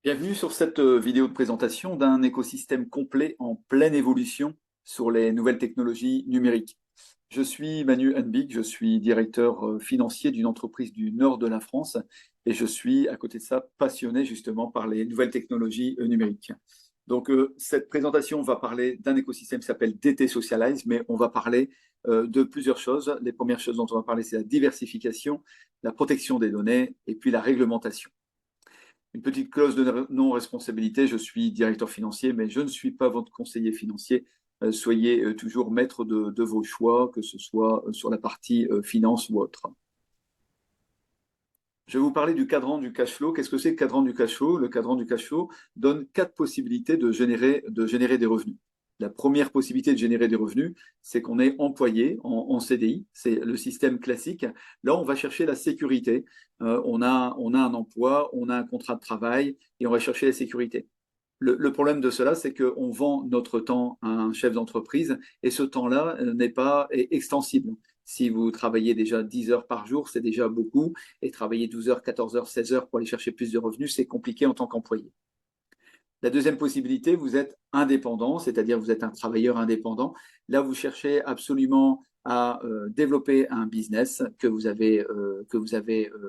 Bienvenue sur cette vidéo de présentation d'un écosystème complet en pleine évolution sur les nouvelles technologies numériques. Je suis Manu Henbig, je suis directeur financier d'une entreprise du nord de la France et je suis à côté de ça passionné justement par les nouvelles technologies numériques. Donc cette présentation va parler d'un écosystème qui s'appelle DT Socialize, mais on va parler de plusieurs choses. Les premières choses dont on va parler, c'est la diversification, la protection des données et puis la réglementation. Une petite clause de non-responsabilité, je suis directeur financier, mais je ne suis pas votre conseiller financier. Soyez toujours maître de vos choix, que ce soit sur la partie finance ou autre. Je vais vous parler du cadran du cash flow. Qu'est-ce que c'est le cadran du cash flow? Le cadran du cash flow donne quatre possibilités de générer des revenus. La première possibilité de générer des revenus, c'est qu'on est employé en CDI. C'est le système classique. Là, on va chercher la sécurité. On a un emploi, on a un contrat de travail et on va chercher la sécurité. Le problème de cela, c'est qu'on vend notre temps à un chef d'entreprise et ce temps-là n'est pas extensible. Si vous travaillez déjà 10 heures par jour, c'est déjà beaucoup, et travailler 12 heures, 14 heures, 16 heures pour aller chercher plus de revenus, c'est compliqué en tant qu'employé. La deuxième possibilité, vous êtes indépendant, c'est-à-dire vous êtes un travailleur indépendant. Là, vous cherchez absolument à développer un business que vous avez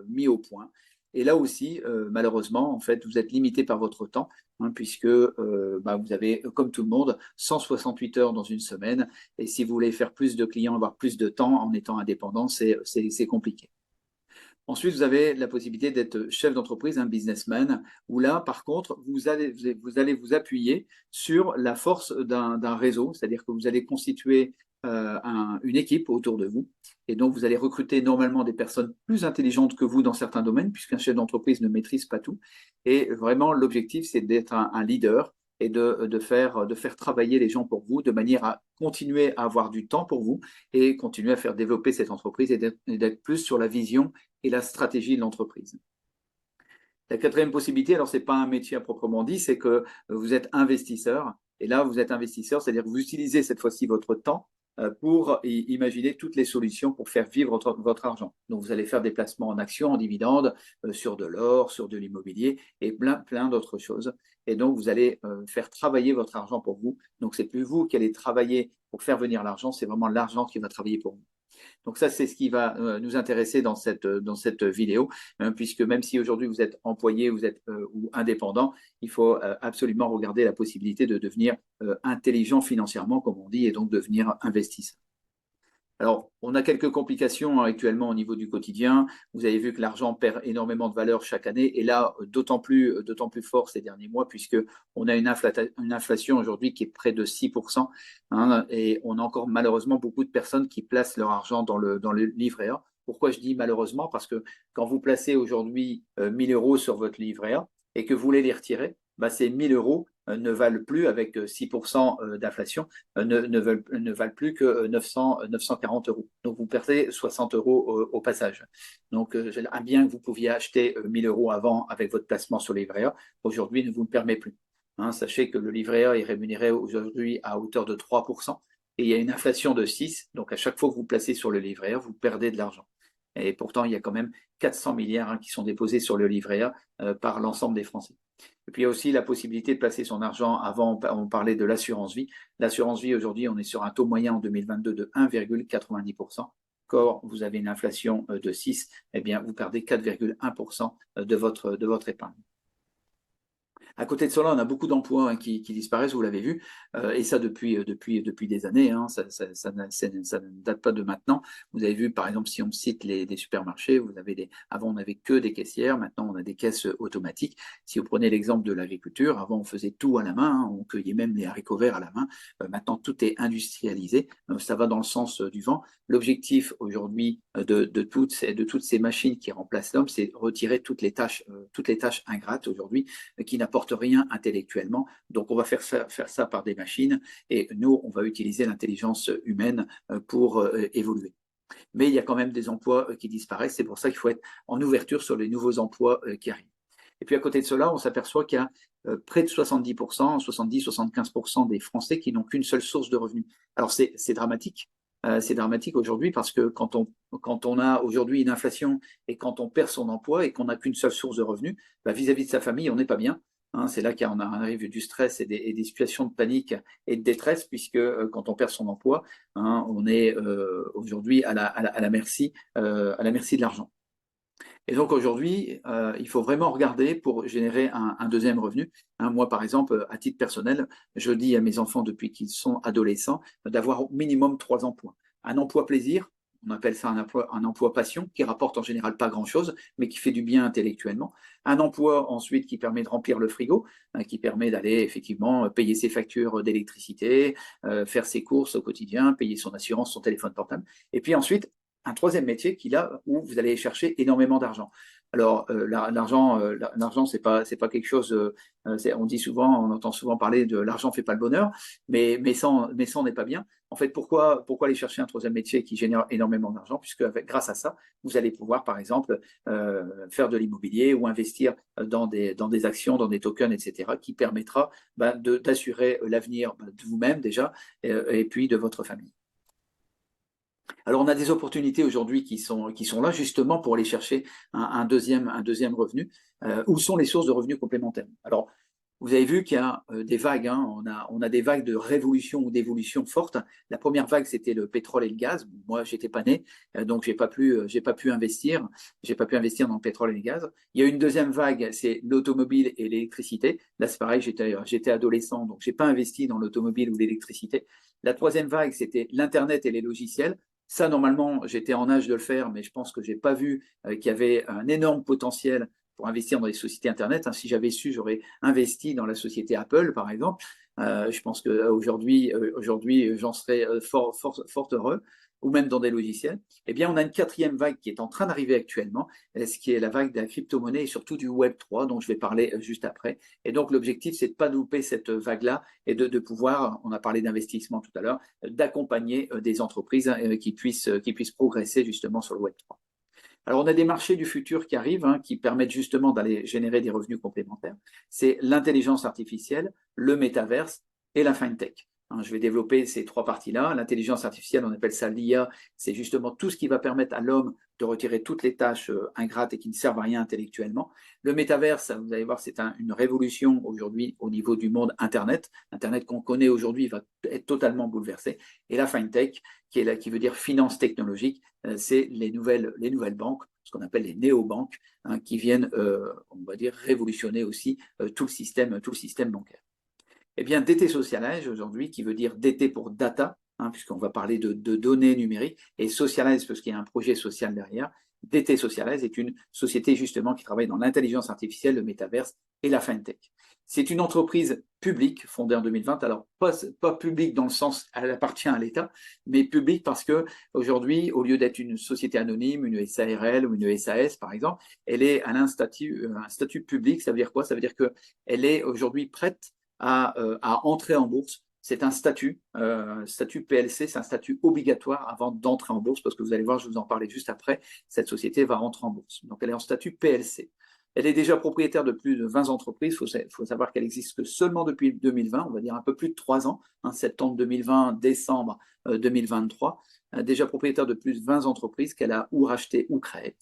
mis au point. Et là aussi, malheureusement, en fait, vous êtes limité par votre temps, hein, puisque vous avez, comme tout le monde, 168 heures dans une semaine. Et si vous voulez faire plus de clients, avoir plus de temps en étant indépendant, c'est compliqué. Ensuite, vous avez la possibilité d'être chef d'entreprise, un businessman, où là, par contre, vous allez vous appuyer sur la force d'un réseau, c'est-à-dire que vous allez constituer une équipe autour de vous, et donc vous allez recruter normalement des personnes plus intelligentes que vous dans certains domaines, puisqu'un chef d'entreprise ne maîtrise pas tout. Et vraiment, l'objectif, c'est d'être un leader et de faire travailler les gens pour vous de manière à continuer à avoir du temps pour vous et continuer à faire développer cette entreprise et d'être plus sur la vision et la stratégie de l'entreprise. La quatrième possibilité, alors ce n'est pas un métier à proprement dit, c'est que vous êtes investisseur. Et là, vous êtes investisseur, c'est-à-dire que vous utilisez cette fois-ci votre temps pour imaginer toutes les solutions pour faire vivre votre argent. Donc, vous allez faire des placements en actions, en dividendes, sur de l'or, sur de l'immobilier et plein d'autres choses. Et donc, vous allez faire travailler votre argent pour vous. Donc, c'est plus vous qui allez travailler pour faire venir l'argent, c'est vraiment l'argent qui va travailler pour vous. Donc ça, c'est ce qui va nous intéresser dans cette vidéo, hein, puisque même si aujourd'hui vous êtes employé, vous êtes ou indépendant, il faut absolument regarder la possibilité de devenir intelligent financièrement, comme on dit, et donc devenir investisseur. Alors, on a quelques complications actuellement au niveau du quotidien. Vous avez vu que l'argent perd énormément de valeur chaque année, et là, d'autant plus fort ces derniers mois, puisque on a une inflation aujourd'hui qui est près de 6%, hein, et on a encore malheureusement beaucoup de personnes qui placent leur argent dans le livret A. Pourquoi je dis malheureusement? Parce que quand vous placez aujourd'hui 1000 euros sur votre livret A et que vous voulez les retirer, bah, ces 1000 euros ne valent plus, avec 6% d'inflation, ne valent plus que 940 euros. Donc, vous perdez 60 euros au passage. Donc, un bien que vous pouviez acheter 1000 euros avant avec votre placement sur le livret A, aujourd'hui ne vous le permet plus. Hein, sachez que le livret A est rémunéré aujourd'hui à hauteur de 3%, et il y a une inflation de 6%. Donc, à chaque fois que vous placez sur le livret A, vous perdez de l'argent. Et pourtant, il y a quand même 400 milliards qui sont déposés sur le livret A par l'ensemble des Français. Et puis il y a aussi la possibilité de placer son argent. Avant, on parlait de l'assurance vie. L'assurance vie, aujourd'hui, on est sur un taux moyen en 2022 de 1,90%. Quand vous avez une inflation de 6, eh bien, vous perdez 4,1% de votre épargne. À côté de cela, on a beaucoup d'emplois qui disparaissent, vous l'avez vu, et ça depuis des années, hein, ça ne date pas de maintenant. Vous avez vu, par exemple, si on cite des supermarchés, avant on n'avait que des caissières, maintenant on a des caisses automatiques. Si vous prenez l'exemple de l'agriculture, avant on faisait tout à la main, hein, on cueillait même les haricots verts à la main. Maintenant tout est industrialisé, ça va dans le sens du vent. L'objectif aujourd'hui de toutes ces machines qui remplacent l'homme, c'est retirer toutes les tâches ingrates aujourd'hui qui n'apportent rien intellectuellement. Donc, on va faire ça par des machines et nous, on va utiliser l'intelligence humaine pour évoluer. Mais il y a quand même des emplois qui disparaissent. C'est pour ça qu'il faut être en ouverture sur les nouveaux emplois qui arrivent. Et puis, à côté de cela, on s'aperçoit qu'il y a près de 70%, 70-75% des Français qui n'ont qu'une seule source de revenus. Alors, c'est dramatique. C'est dramatique aujourd'hui parce que quand on a aujourd'hui une inflation et quand on perd son emploi et qu'on n'a qu'une seule source de revenus, bah, vis-à-vis de sa famille, on n'est pas bien. hein. C'est là qu'on arrive du stress et des situations de panique et de détresse, puisque quand on perd son emploi, hein, on est aujourd'hui à la merci de l'argent. Et donc aujourd'hui, il faut vraiment regarder pour générer un deuxième revenu. Hein, moi, par exemple, à titre personnel, je dis à mes enfants depuis qu'ils sont adolescents d'avoir au minimum 3 emplois. Un emploi plaisir, on appelle ça un emploi passion, qui rapporte en général pas grand-chose, mais qui fait du bien intellectuellement. Un emploi ensuite qui permet de remplir le frigo, hein, qui permet d'aller effectivement payer ses factures d'électricité, faire ses courses au quotidien, payer son assurance, son téléphone portable. Et puis ensuite, un troisième métier qui là où vous allez chercher énormément d'argent. Alors l'argent c'est pas quelque chose. On dit souvent, on entend souvent parler de l'argent fait pas le bonheur, mais ça n'est pas bien. En fait, pourquoi aller chercher un troisième métier qui génère énormément d'argent, puisque grâce à ça, vous allez pouvoir par exemple faire de l'immobilier ou investir dans des actions, dans des tokens, etc., qui permettra d'assurer l'avenir de vous-même déjà et puis de votre famille. Alors, on a des opportunités aujourd'hui qui sont là justement pour aller chercher un deuxième revenu. Où sont les sources de revenus complémentaires? Alors, vous avez vu qu'il y a des vagues, hein. On a des vagues de révolution ou d'évolution fortes. La première vague, c'était le pétrole et le gaz. Moi, j'étais pas né, donc j'ai pas pu investir. J'ai pas pu investir dans le pétrole et le gaz. Il y a une deuxième vague, c'est l'automobile et l'électricité. Là, c'est pareil, j'étais adolescent, donc j'ai pas investi dans l'automobile ou l'électricité. La troisième vague, c'était l'Internet et les logiciels. Ça, normalement, j'étais en âge de le faire, mais je pense que j'ai pas vu qu'il y avait un énorme potentiel pour investir dans les sociétés Internet. Hein. Si j'avais su, j'aurais investi dans la société Apple, par exemple. Je pense qu'aujourd'hui, j'en serais fort heureux, ou même dans des logiciels. Eh bien, on a une quatrième vague qui est en train d'arriver actuellement, ce qui est la vague de la crypto-monnaie et surtout du Web3, dont je vais parler juste après. Et donc, l'objectif, c'est de ne pas louper cette vague-là et de pouvoir, on a parlé d'investissement tout à l'heure, d'accompagner des entreprises qui puissent progresser justement sur le Web3. Alors, on a des marchés du futur qui arrivent, hein, qui permettent justement d'aller générer des revenus complémentaires. C'est l'intelligence artificielle, le métaverse et la fintech. Hein, je vais développer ces trois parties-là. L'intelligence artificielle, on appelle ça l'IA, c'est justement tout ce qui va permettre à l'homme de retirer toutes les tâches ingrates et qui ne servent à rien intellectuellement. Le métaverse, vous allez voir, c'est une révolution aujourd'hui au niveau du monde Internet. Internet qu'on connaît aujourd'hui va être totalement bouleversé. Et la fintech, qui veut dire finance technologique, c'est les nouvelles banques, ce qu'on appelle les néobanques, hein, qui viennent, on va dire, révolutionner aussi tout le système bancaire. Eh bien, DT Socialize aujourd'hui, qui veut dire DT pour data, hein, puisqu'on va parler de données numériques, et Socialize parce qu'il y a un projet social derrière. DT Socialize est une société justement qui travaille dans l'intelligence artificielle, le métaverse et la fintech. C'est une entreprise publique fondée en 2020, alors pas publique dans le sens elle appartient à l'État, mais publique parce que aujourd'hui, au lieu d'être une société anonyme, une SARL ou une SAS par exemple, elle a un statut public. Ça veut dire quoi? Ça veut dire qu'elle est aujourd'hui prête à entrer en bourse. C'est un statut PLC, c'est un statut obligatoire avant d'entrer en bourse, parce que vous allez voir, je vous en parlais juste après, cette société va rentrer en bourse. Donc elle est en statut PLC. Elle est déjà propriétaire de plus de 20 entreprises. Il faut savoir qu'elle existe seulement depuis 2020, on va dire un peu plus de 3 ans, hein, septembre 2020, décembre 2023. Déjà propriétaire de plus de 20 entreprises qu'elle a ou rachetées ou créées.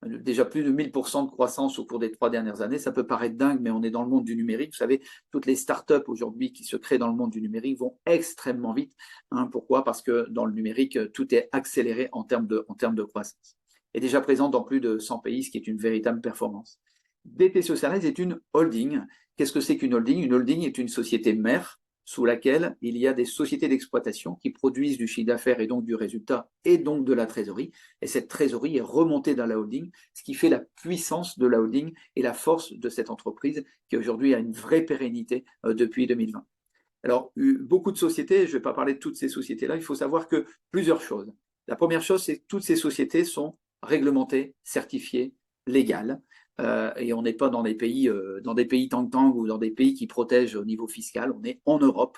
Déjà plus de 1000% de croissance au cours des 3 dernières années. Ça peut paraître dingue, mais on est dans le monde du numérique. Vous savez, toutes les startups aujourd'hui qui se créent dans le monde du numérique vont extrêmement vite. Hein, pourquoi? Parce que dans le numérique, tout est accéléré en termes de croissance. Et déjà présente dans plus de 100 pays, ce qui est une véritable performance. DT Socialize est une holding. Qu'est-ce que c'est qu'une holding? Une holding est une société mère sous laquelle il y a des sociétés d'exploitation qui produisent du chiffre d'affaires et donc du résultat et donc de la trésorerie. Et cette trésorerie est remontée dans la holding, ce qui fait la puissance de la holding et la force de cette entreprise qui aujourd'hui a une vraie pérennité depuis 2020. Alors, beaucoup de sociétés, je ne vais pas parler de toutes ces sociétés-là, il faut savoir que plusieurs choses. La première chose, c'est que toutes ces sociétés sont réglementées, certifiées, légales. Et on n'est pas dans des pays tang-tang ou dans des pays qui protègent au niveau fiscal. On est en Europe,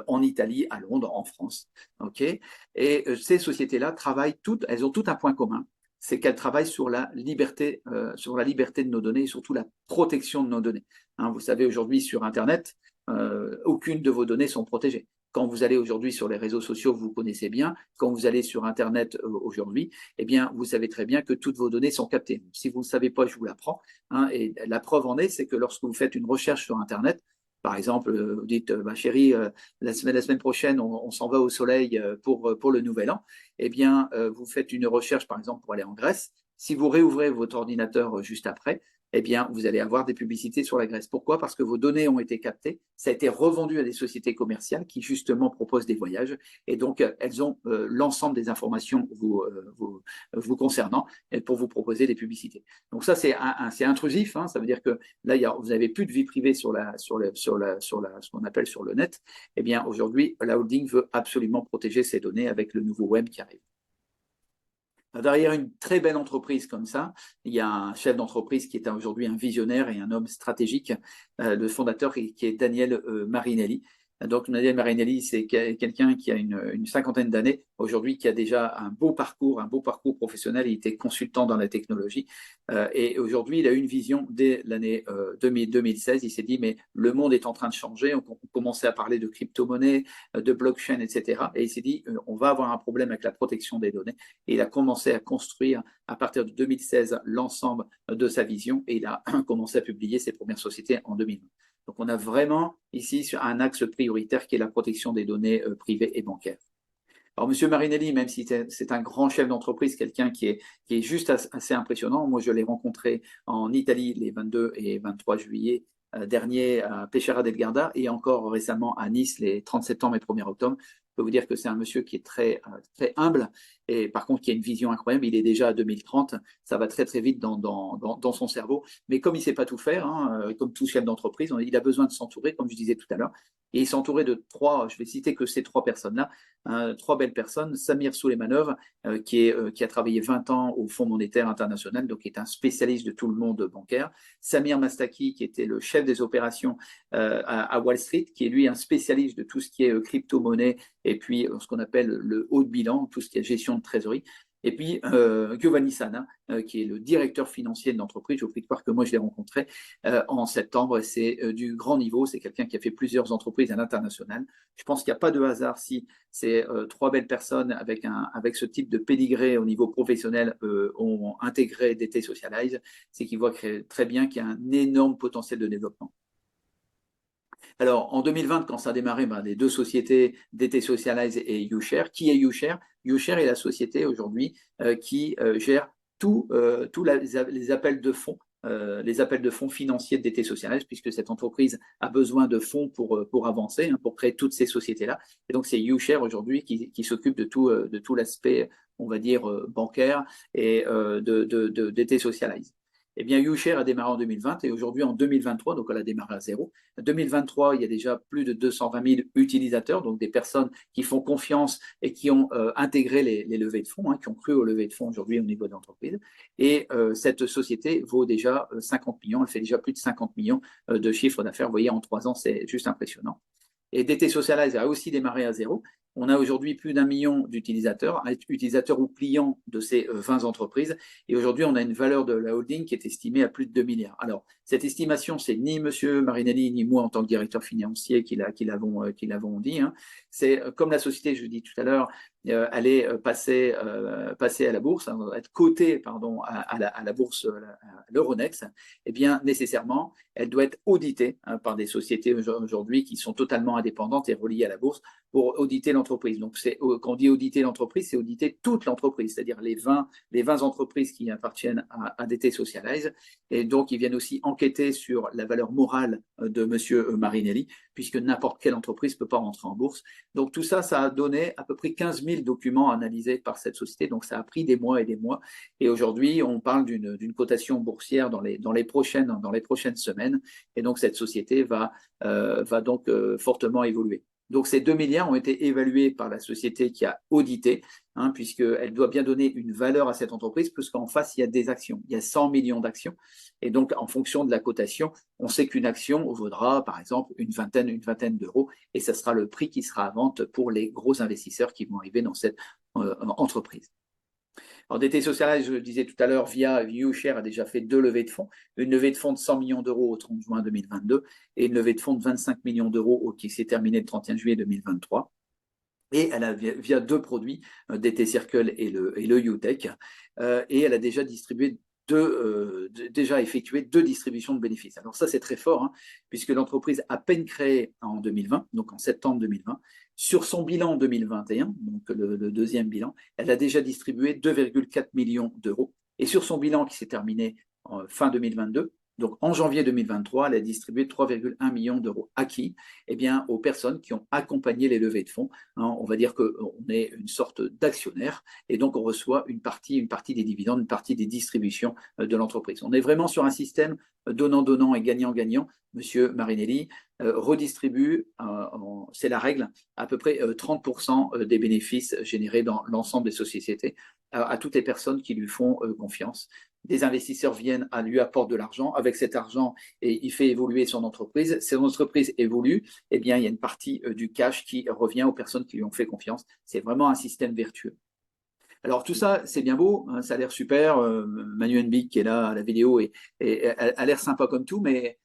en Italie, à Londres, en France. Okay, et ces sociétés-là travaillent toutes, elles ont toutes un point commun, c'est qu'elles travaillent sur la liberté de nos données et surtout la protection de nos données. Hein, vous savez, aujourd'hui sur Internet, aucune de vos données sont protégées. quand vous allez aujourd'hui sur les réseaux sociaux, vous connaissez bien, quand vous allez sur Internet aujourd'hui, eh bien, vous savez très bien que toutes vos données sont captées. Si vous ne savez pas, je vous l'apprends. Hein, et la preuve en est, c'est que lorsque vous faites une recherche sur Internet, par exemple, vous dites, chérie, la semaine prochaine, on s'en va au soleil pour le Nouvel An, eh bien, vous faites une recherche, par exemple, pour aller en Grèce. Si vous réouvrez votre ordinateur juste après, eh bien, vous allez avoir des publicités sur la Grèce. Pourquoi? Parce que vos données ont été captées, ça a été revendu à des sociétés commerciales qui, justement, proposent des voyages. Et donc, elles ont l'ensemble des informations vous concernant pour vous proposer des publicités. Donc ça, c'est intrusif. Hein, ça veut dire que là, vous n'avez plus de vie privée sur ce qu'on appelle sur le net. Eh bien, aujourd'hui, la holding veut absolument protéger ses données avec le nouveau web qui arrive. Derrière une très belle entreprise comme ça, il y a un chef d'entreprise qui est aujourd'hui un visionnaire et un homme stratégique, le fondateur qui est Daniel Marinelli. Donc Daniel Marinelli, c'est quelqu'un qui a une cinquantaine d'années aujourd'hui, qui a déjà un beau parcours professionnel. Il était consultant dans la technologie et aujourd'hui, il a eu une vision dès l'année 2016. Il s'est dit, mais le monde est en train de changer. On commençait à parler de crypto-monnaie, de blockchain, etc. Et il s'est dit, on va avoir un problème avec la protection des données. Et il a commencé à construire à partir de 2016 l'ensemble de sa vision et il a commencé à publier ses premières sociétés en 2020. Donc on a vraiment ici un axe prioritaire qui est la protection des données privées et bancaires. Alors, Monsieur Marinelli, même si c'est un grand chef d'entreprise, quelqu'un qui est juste assez impressionnant, moi je l'ai rencontré en Italie les 22 et 23 juillet dernier à Pescara del Garda et encore récemment à Nice les 30 septembre et 1er octobre. Je peux vous dire que c'est un monsieur qui est très humble et par contre qui a une vision incroyable. Il est déjà à 2030, ça va très très vite dans son cerveau. Mais comme il ne sait pas tout faire, hein, comme tout chef d'entreprise, il a besoin de s'entourer, comme je disais tout à l'heure. Et il s'est entouré de trois, je vais citer que ces trois personnes-là, trois belles personnes. Samir Souleymanov, qui a travaillé 20 ans au Fonds monétaire international, donc qui est un spécialiste de tout le monde bancaire. Samir Mastaki, qui était le chef des opérations à Wall Street, qui est lui un spécialiste de tout ce qui est crypto-monnaie et puis ce qu'on appelle le haut de bilan, tout ce qui est gestion de trésorerie. Et puis Giovanni Sana, qui est le directeur financier de l'entreprise. Je vous prie de croire que moi je l'ai rencontré en septembre. C'est du grand niveau. C'est quelqu'un qui a fait plusieurs entreprises à l'international. Je pense qu'il n'y a pas de hasard si ces trois belles personnes avec ce type de pédigré au niveau professionnel ont intégré DT Socialize. C'est qu'ils voient très bien qu'il y a un énorme potentiel de développement. Alors, en 2020, quand ça a démarré, les deux sociétés, DT Socialize et YouShare. Qui est YouShare? YouShare est la société aujourd'hui qui gère tous les appels de fonds. Les appels de fonds financiers de DT Socialize, puisque cette entreprise a besoin de fonds pour avancer, hein, pour créer toutes ces sociétés-là. Et donc, c'est YouShare aujourd'hui qui s'occupe de tout l'aspect, on va dire, bancaire et de DT Socialize. Eh bien, YouShare a démarré en 2020 et aujourd'hui en 2023, donc elle a démarré à zéro. En 2023, il y a déjà plus de 220 000 utilisateurs, donc des personnes qui font confiance et qui ont intégré les levées de fonds, hein, qui ont cru aux levées de fonds aujourd'hui au niveau de l'entreprise. Et cette société vaut déjà 50 millions, elle fait déjà plus de 50 millions de chiffre d'affaires. Vous voyez, en 3 ans, c'est juste impressionnant. Et DT Socialize a aussi démarré à zéro. On a aujourd'hui plus d'1 million d'utilisateurs, utilisateurs ou clients de ces 20 entreprises. Et aujourd'hui, on a une valeur de la holding qui est estimée à plus de 2 milliards. Alors, cette estimation, c'est ni M. Marinelli, ni moi en tant que directeur financier qui l'avons dit. Hein. C'est comme la société, je vous dis tout à l'heure, elle est passer à la bourse, hein, être cotée à la bourse, à l'Euronext, eh bien nécessairement, elle doit être auditée hein, par des sociétés aujourd'hui qui sont totalement indépendantes et reliées à la bourse pour auditer l'entreprise. Donc quand on dit auditer l'entreprise, c'est auditer toute l'entreprise, c'est-à-dire les 20 entreprises qui appartiennent à DT Socialize. Et donc ils viennent aussi enquêter sur la valeur morale de M. Marinelli, puisque n'importe quelle entreprise ne peut pas rentrer en bourse. Donc tout ça, ça a donné à peu près 15 000 documents analysés par cette société. Donc ça a pris des mois et des mois. Et aujourd'hui, on parle d'une cotation boursière dans les prochaines semaines. Et donc cette société va donc fortement évoluer. Donc ces 2 milliards ont été évalués par la société qui a audité, hein, puisqu'elle doit bien donner une valeur à cette entreprise, puisqu'en face, il y a des actions. Il y a 100 millions d'actions. Et donc, en fonction de la cotation, on sait qu'une action vaudra, par exemple, une vingtaine d'euros. Et ça sera le prix qui sera à vente pour les gros investisseurs qui vont arriver dans cette entreprise. Alors, DT Socialize, je le disais tout à l'heure, via YouShare a déjà fait 2 levées de fonds. Une levée de fonds de 100 millions d'euros au 30 juin 2022 et une levée de fonds de 25 millions d'euros qui s'est terminée le 31 juillet 2023. Et elle a via 2 produits, DT Circle et le UTech, et elle a déjà distribué déjà effectué 2 distributions de bénéfices. Alors ça, c'est très fort, hein, puisque l'entreprise à peine créée en 2020, donc en septembre 2020, sur son bilan 2021, donc le deuxième bilan, elle a déjà distribué 2,4 millions d'euros. Et sur son bilan qui s'est terminé en fin 2022, donc en janvier 2023, elle a distribué 3,1 millions d'euros acquis eh bien, aux personnes qui ont accompagné les levées de fonds. Hein, on va dire qu'on est une sorte d'actionnaire et donc on reçoit une partie des dividendes, une partie des distributions de l'entreprise. On est vraiment sur un système donnant-donnant et gagnant-gagnant. Monsieur Marinelli redistribue, c'est la règle, à peu près 30% des bénéfices générés dans l'ensemble des sociétés à toutes les personnes qui lui font confiance. Des investisseurs viennent à lui apportent de l'argent. Avec cet argent, et il fait évoluer son entreprise. Son entreprise évolue, eh bien, il y a une partie du cash qui revient aux personnes qui lui ont fait confiance. C'est vraiment un système vertueux. Alors tout ça, c'est bien beau, hein, ça a l'air super. Manu Henbig qui est là à la vidéo et a l'air sympa comme tout, mais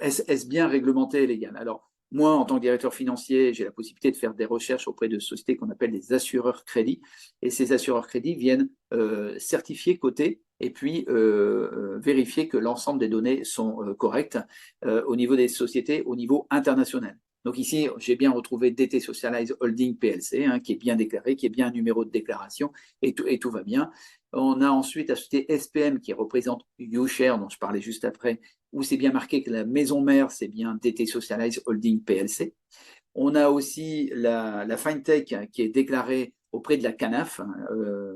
est-ce bien réglementé et légal? Alors moi, en tant que directeur financier, j'ai la possibilité de faire des recherches auprès de sociétés qu'on appelle des assureurs crédits. Et ces assureurs crédits viennent certifier, coter et puis vérifier que l'ensemble des données sont correctes au niveau des sociétés, au niveau international. Donc ici, j'ai bien retrouvé DT Socialize Holding PLC, hein, qui est bien déclaré, qui est bien un numéro de déclaration, et tout va bien. On a ensuite la société SPM qui représente YouShare, dont je parlais juste après, où c'est bien marqué que la maison mère, c'est bien DT Socialize Holding PLC. On a aussi la FinTech qui est déclarée auprès de la CANAF,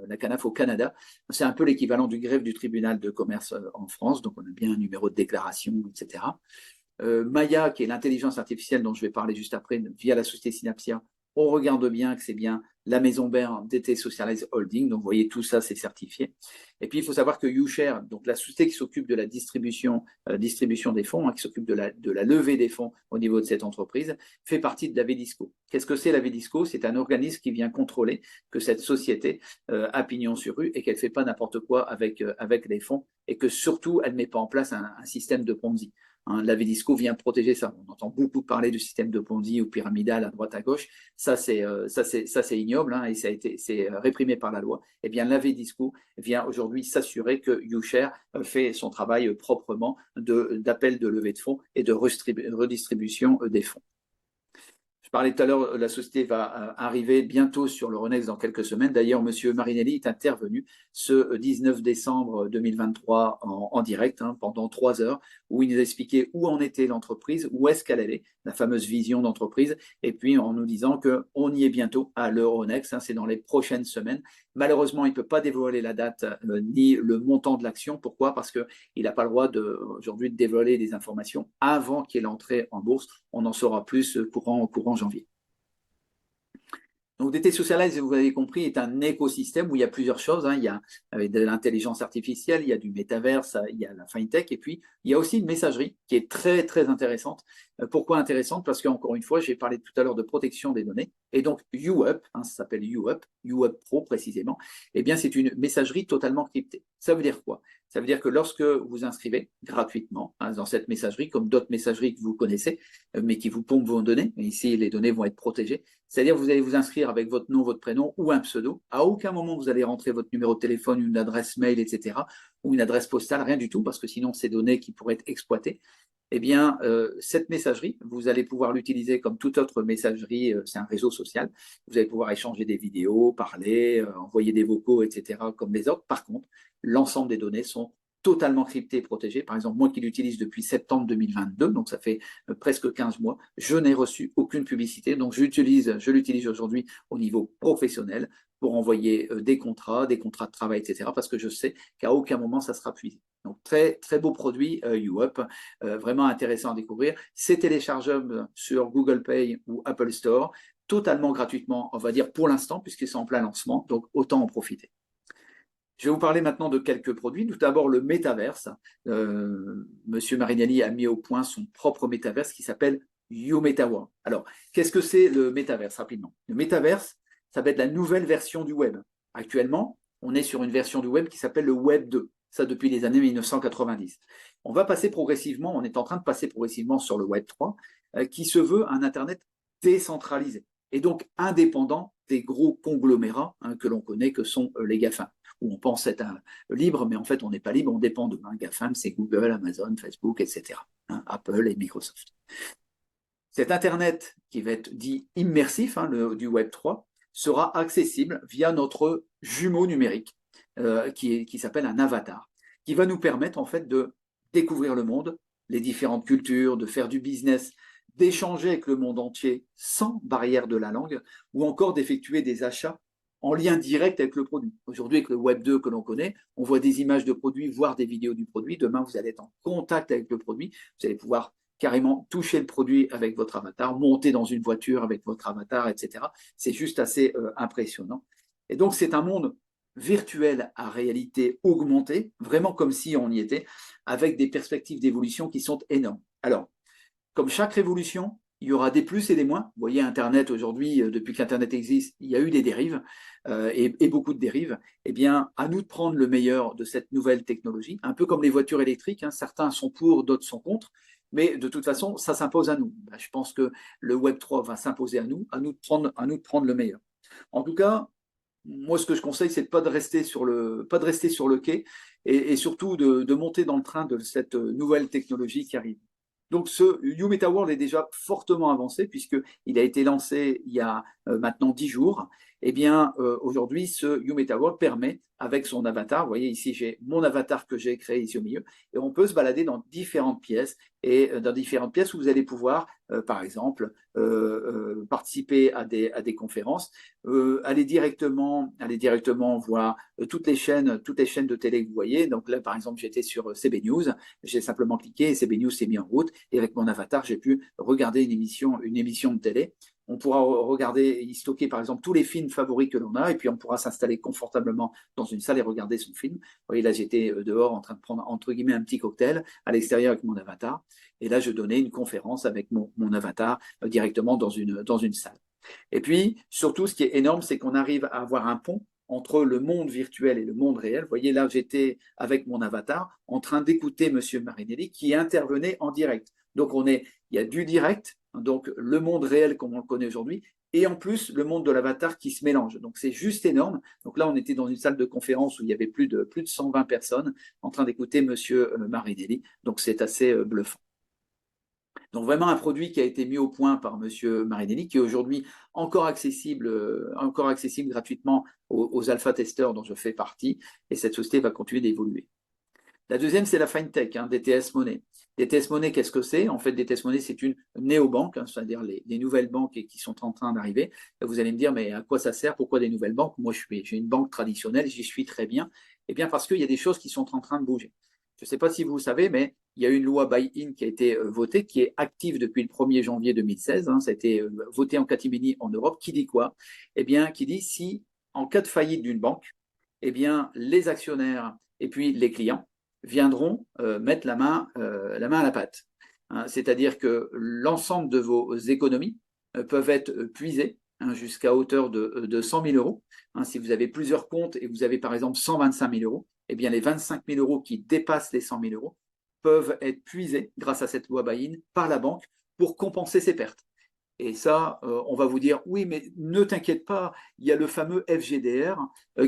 la CANAF au Canada. C'est un peu l'équivalent du greffe du tribunal de commerce en France, donc on a bien un numéro de déclaration, etc. Maya, qui est l'intelligence artificielle dont je vais parler juste après, via la société Synapsia, on regarde bien que c'est bien la maison mère DT Socialize Holding. Donc, vous voyez, tout ça, c'est certifié. Et puis, il faut savoir que YouShare, donc la société qui s'occupe de la distribution des fonds, hein, qui s'occupe de la levée des fonds au niveau de cette entreprise, fait partie de la Védisco. Qu'est-ce que c'est la Védisco? C'est un organisme qui vient contrôler que cette société a pignon sur rue et qu'elle ne fait pas n'importe quoi avec les fonds et que surtout, elle ne met pas en place un système de Ponzi. Hein, la Védisco vient protéger ça. On entend beaucoup parler du système de Ponzi ou pyramidal à droite à gauche. Ça c'est ignoble, hein, et c'est réprimé par la loi. Eh bien, la Védisco vient aujourd'hui s'assurer que YouShare fait son travail proprement d'appel de levée de fonds et de redistribution des fonds. Je parlais tout à l'heure, la société va arriver bientôt sur le Euronext dans quelques semaines. D'ailleurs, M. Marinelli est intervenu ce 19 décembre 2023 en direct, hein, pendant 3 heures, où il nous a expliqué où en était l'entreprise, où est-ce qu'elle allait, la fameuse vision d'entreprise, et puis en nous disant qu'on y est bientôt à l'Euronext, hein, c'est dans les prochaines semaines. Malheureusement, il ne peut pas dévoiler la date ni le montant de l'action. Pourquoi? Parce qu'il n'a pas le droit aujourd'hui de dévoiler des informations avant qu'il y ait l'entrée en bourse. On en saura plus courant janvier. Donc, DT Socialize, vous avez compris, est un écosystème où il y a plusieurs choses. Hein. Il y a de l'intelligence artificielle, il y a du métaverse, il y a la fintech, et puis il y a aussi une messagerie qui est très, très intéressante. Pourquoi intéressante? Parce qu'encore une fois, j'ai parlé tout à l'heure de protection des données. Et donc, YouUp, hein, ça s'appelle YouUp Pro précisément, eh bien, c'est une messagerie totalement cryptée. Ça veut dire quoi? Ça veut dire que lorsque vous inscrivez gratuitement, hein, dans cette messagerie, comme d'autres messageries que vous connaissez, mais qui vous pompent vos données, et ici, les données vont être protégées, c'est-à-dire que vous allez vous inscrire avec votre nom, votre prénom ou un pseudo. À aucun moment, vous allez rentrer votre numéro de téléphone, une adresse mail, etc., ou une adresse postale, rien du tout, parce que sinon, c'est données qui pourraient être exploitées. Eh bien, cette messagerie, vous allez pouvoir l'utiliser comme toute autre messagerie, c'est un réseau social. Vous allez pouvoir échanger des vidéos, parler, envoyer des vocaux, etc., comme les autres. Par contre, l'ensemble des données sont totalement cryptées et protégées. Par exemple, moi qui l'utilise depuis septembre 2022, donc ça fait presque 15 mois, je n'ai reçu aucune publicité. Donc, je l'utilise aujourd'hui au niveau professionnel pour envoyer des contrats de travail, etc., parce que je sais qu'à aucun moment, ça sera puisé. Donc, très, très beau produit, YouUp, vraiment intéressant à découvrir. C'est téléchargeable sur Google Play ou Apple Store, totalement gratuitement, on va dire pour l'instant, puisqu'ils sont en plein lancement, donc autant en profiter. Je vais vous parler maintenant de quelques produits. Tout d'abord, le métaverse. Monsieur Marinelli a mis au point son propre métaverse qui s'appelle YouMetaWorld. Alors, qu'est-ce que c'est le métaverse rapidement? Le métaverse, ça va être la nouvelle version du web. Actuellement, on est sur une version du web qui s'appelle le Web 2, ça depuis les années 1990. On va passer progressivement, on est en train de passer progressivement sur le Web 3, qui se veut un Internet décentralisé et donc indépendant des gros conglomérats que l'on connaît, que sont les GAFAM, où on pense être libre, mais en fait on n'est pas libre, on dépend d'eux. GAFAM, c'est Google, Amazon, Facebook, etc. Apple et Microsoft. Cet Internet qui va être dit immersif, du Web 3, sera accessible via notre jumeau numérique qui s'appelle un avatar, qui va nous permettre en fait de découvrir le monde, les différentes cultures, de faire du business, d'échanger avec le monde entier sans barrière de la langue, ou encore d'effectuer des achats en lien direct avec le produit. Aujourd'hui, avec le Web 2 que l'on connaît, on voit des images de produits, voire des vidéos du produit. Demain, vous allez être en contact avec le produit. Vous allez pouvoir carrément toucher le produit avec votre avatar, monter dans une voiture avec votre avatar, etc. C'est juste assez impressionnant. Et donc, c'est un monde virtuel à réalité augmentée, vraiment comme si on y était, avec des perspectives d'évolution qui sont énormes. Alors, comme chaque révolution, il y aura des plus et des moins. Vous voyez, Internet aujourd'hui, depuis qu'Internet existe, il y a eu des dérives et beaucoup de dérives. Eh bien, à nous de prendre le meilleur de cette nouvelle technologie, un peu comme les voitures électriques. Certains sont pour, d'autres sont contre. Mais de toute façon, ça s'impose à nous. Je pense que le Web 3 va s'imposer à nous de prendre le meilleur. En tout cas, moi, ce que je conseille, c'est de pas de rester sur le quai et surtout de monter dans le train de cette nouvelle technologie qui arrive. Donc, ce YouMeta World est déjà fortement avancé puisqu'il a été lancé il y a maintenant 10 jours. Eh bien, aujourd'hui, ce YouMeta World permet, avec son avatar, vous voyez ici, j'ai mon avatar que j'ai créé ici au milieu, et on peut se balader dans différentes pièces, et dans différentes pièces où vous allez pouvoir, par exemple, participer à des conférences, aller directement voir toutes les chaînes de télé que vous voyez. Donc là, par exemple, j'étais sur CB News, j'ai simplement cliqué et CB News s'est mis en route. Et avec mon avatar, j'ai pu regarder une émission de télé. On pourra regarder, y stocker par exemple tous les films favoris que l'on a, et puis on pourra s'installer confortablement dans une salle et regarder son film. Vous voyez, là j'étais dehors en train de prendre entre guillemets un petit cocktail à l'extérieur avec mon avatar, et là je donnais une conférence avec mon avatar directement dans une salle. Et puis surtout, ce qui est énorme, c'est qu'on arrive à avoir un pont entre le monde virtuel et le monde réel. Vous voyez, là j'étais avec mon avatar en train d'écouter Monsieur Marinelli qui intervenait en direct. Donc il y a du direct, donc le monde réel comme on le connaît aujourd'hui, et en plus le monde de l'avatar qui se mélange. Donc c'est juste énorme. Donc là, on était dans une salle de conférence où il y avait plus de 120 personnes en train d'écouter Monsieur Marinelli. Donc c'est assez bluffant. Donc vraiment un produit qui a été mis au point par Monsieur Marinelli, qui est aujourd'hui encore accessible gratuitement aux alpha-testeurs dont je fais partie, et cette société va continuer d'évoluer. La deuxième, c'est la FinTech, DTS Money. DTS Money, qu'est-ce que c'est? En fait, DTS Money, c'est une néobanque, c'est-à-dire les nouvelles banques qui sont en train d'arriver. Vous allez me dire, mais à quoi ça sert? Pourquoi des nouvelles banques? Moi, j'ai une banque traditionnelle, j'y suis très bien. Eh bien, parce qu'il y a des choses qui sont en train de bouger. Je ne sais pas si vous savez, mais il y a une loi buy-in qui a été votée, qui est active depuis le 1er janvier 2016. Ça a été voté en catimini en Europe. Qui dit quoi? Eh bien, qui dit si, en cas de faillite d'une banque, eh bien, les actionnaires et puis les clients viendront mettre la main à la pâte. C'est-à-dire que l'ensemble de vos économies peuvent être puisées jusqu'à hauteur de 100 000 euros. Si vous avez plusieurs comptes et vous avez par exemple 125 000 euros, eh bien les 25 000 euros qui dépassent les 100 000 euros peuvent être puisés grâce à cette loi buy-in par la banque pour compenser ces pertes. Et ça, on va vous dire, oui, mais ne t'inquiète pas, il y a le fameux FGDR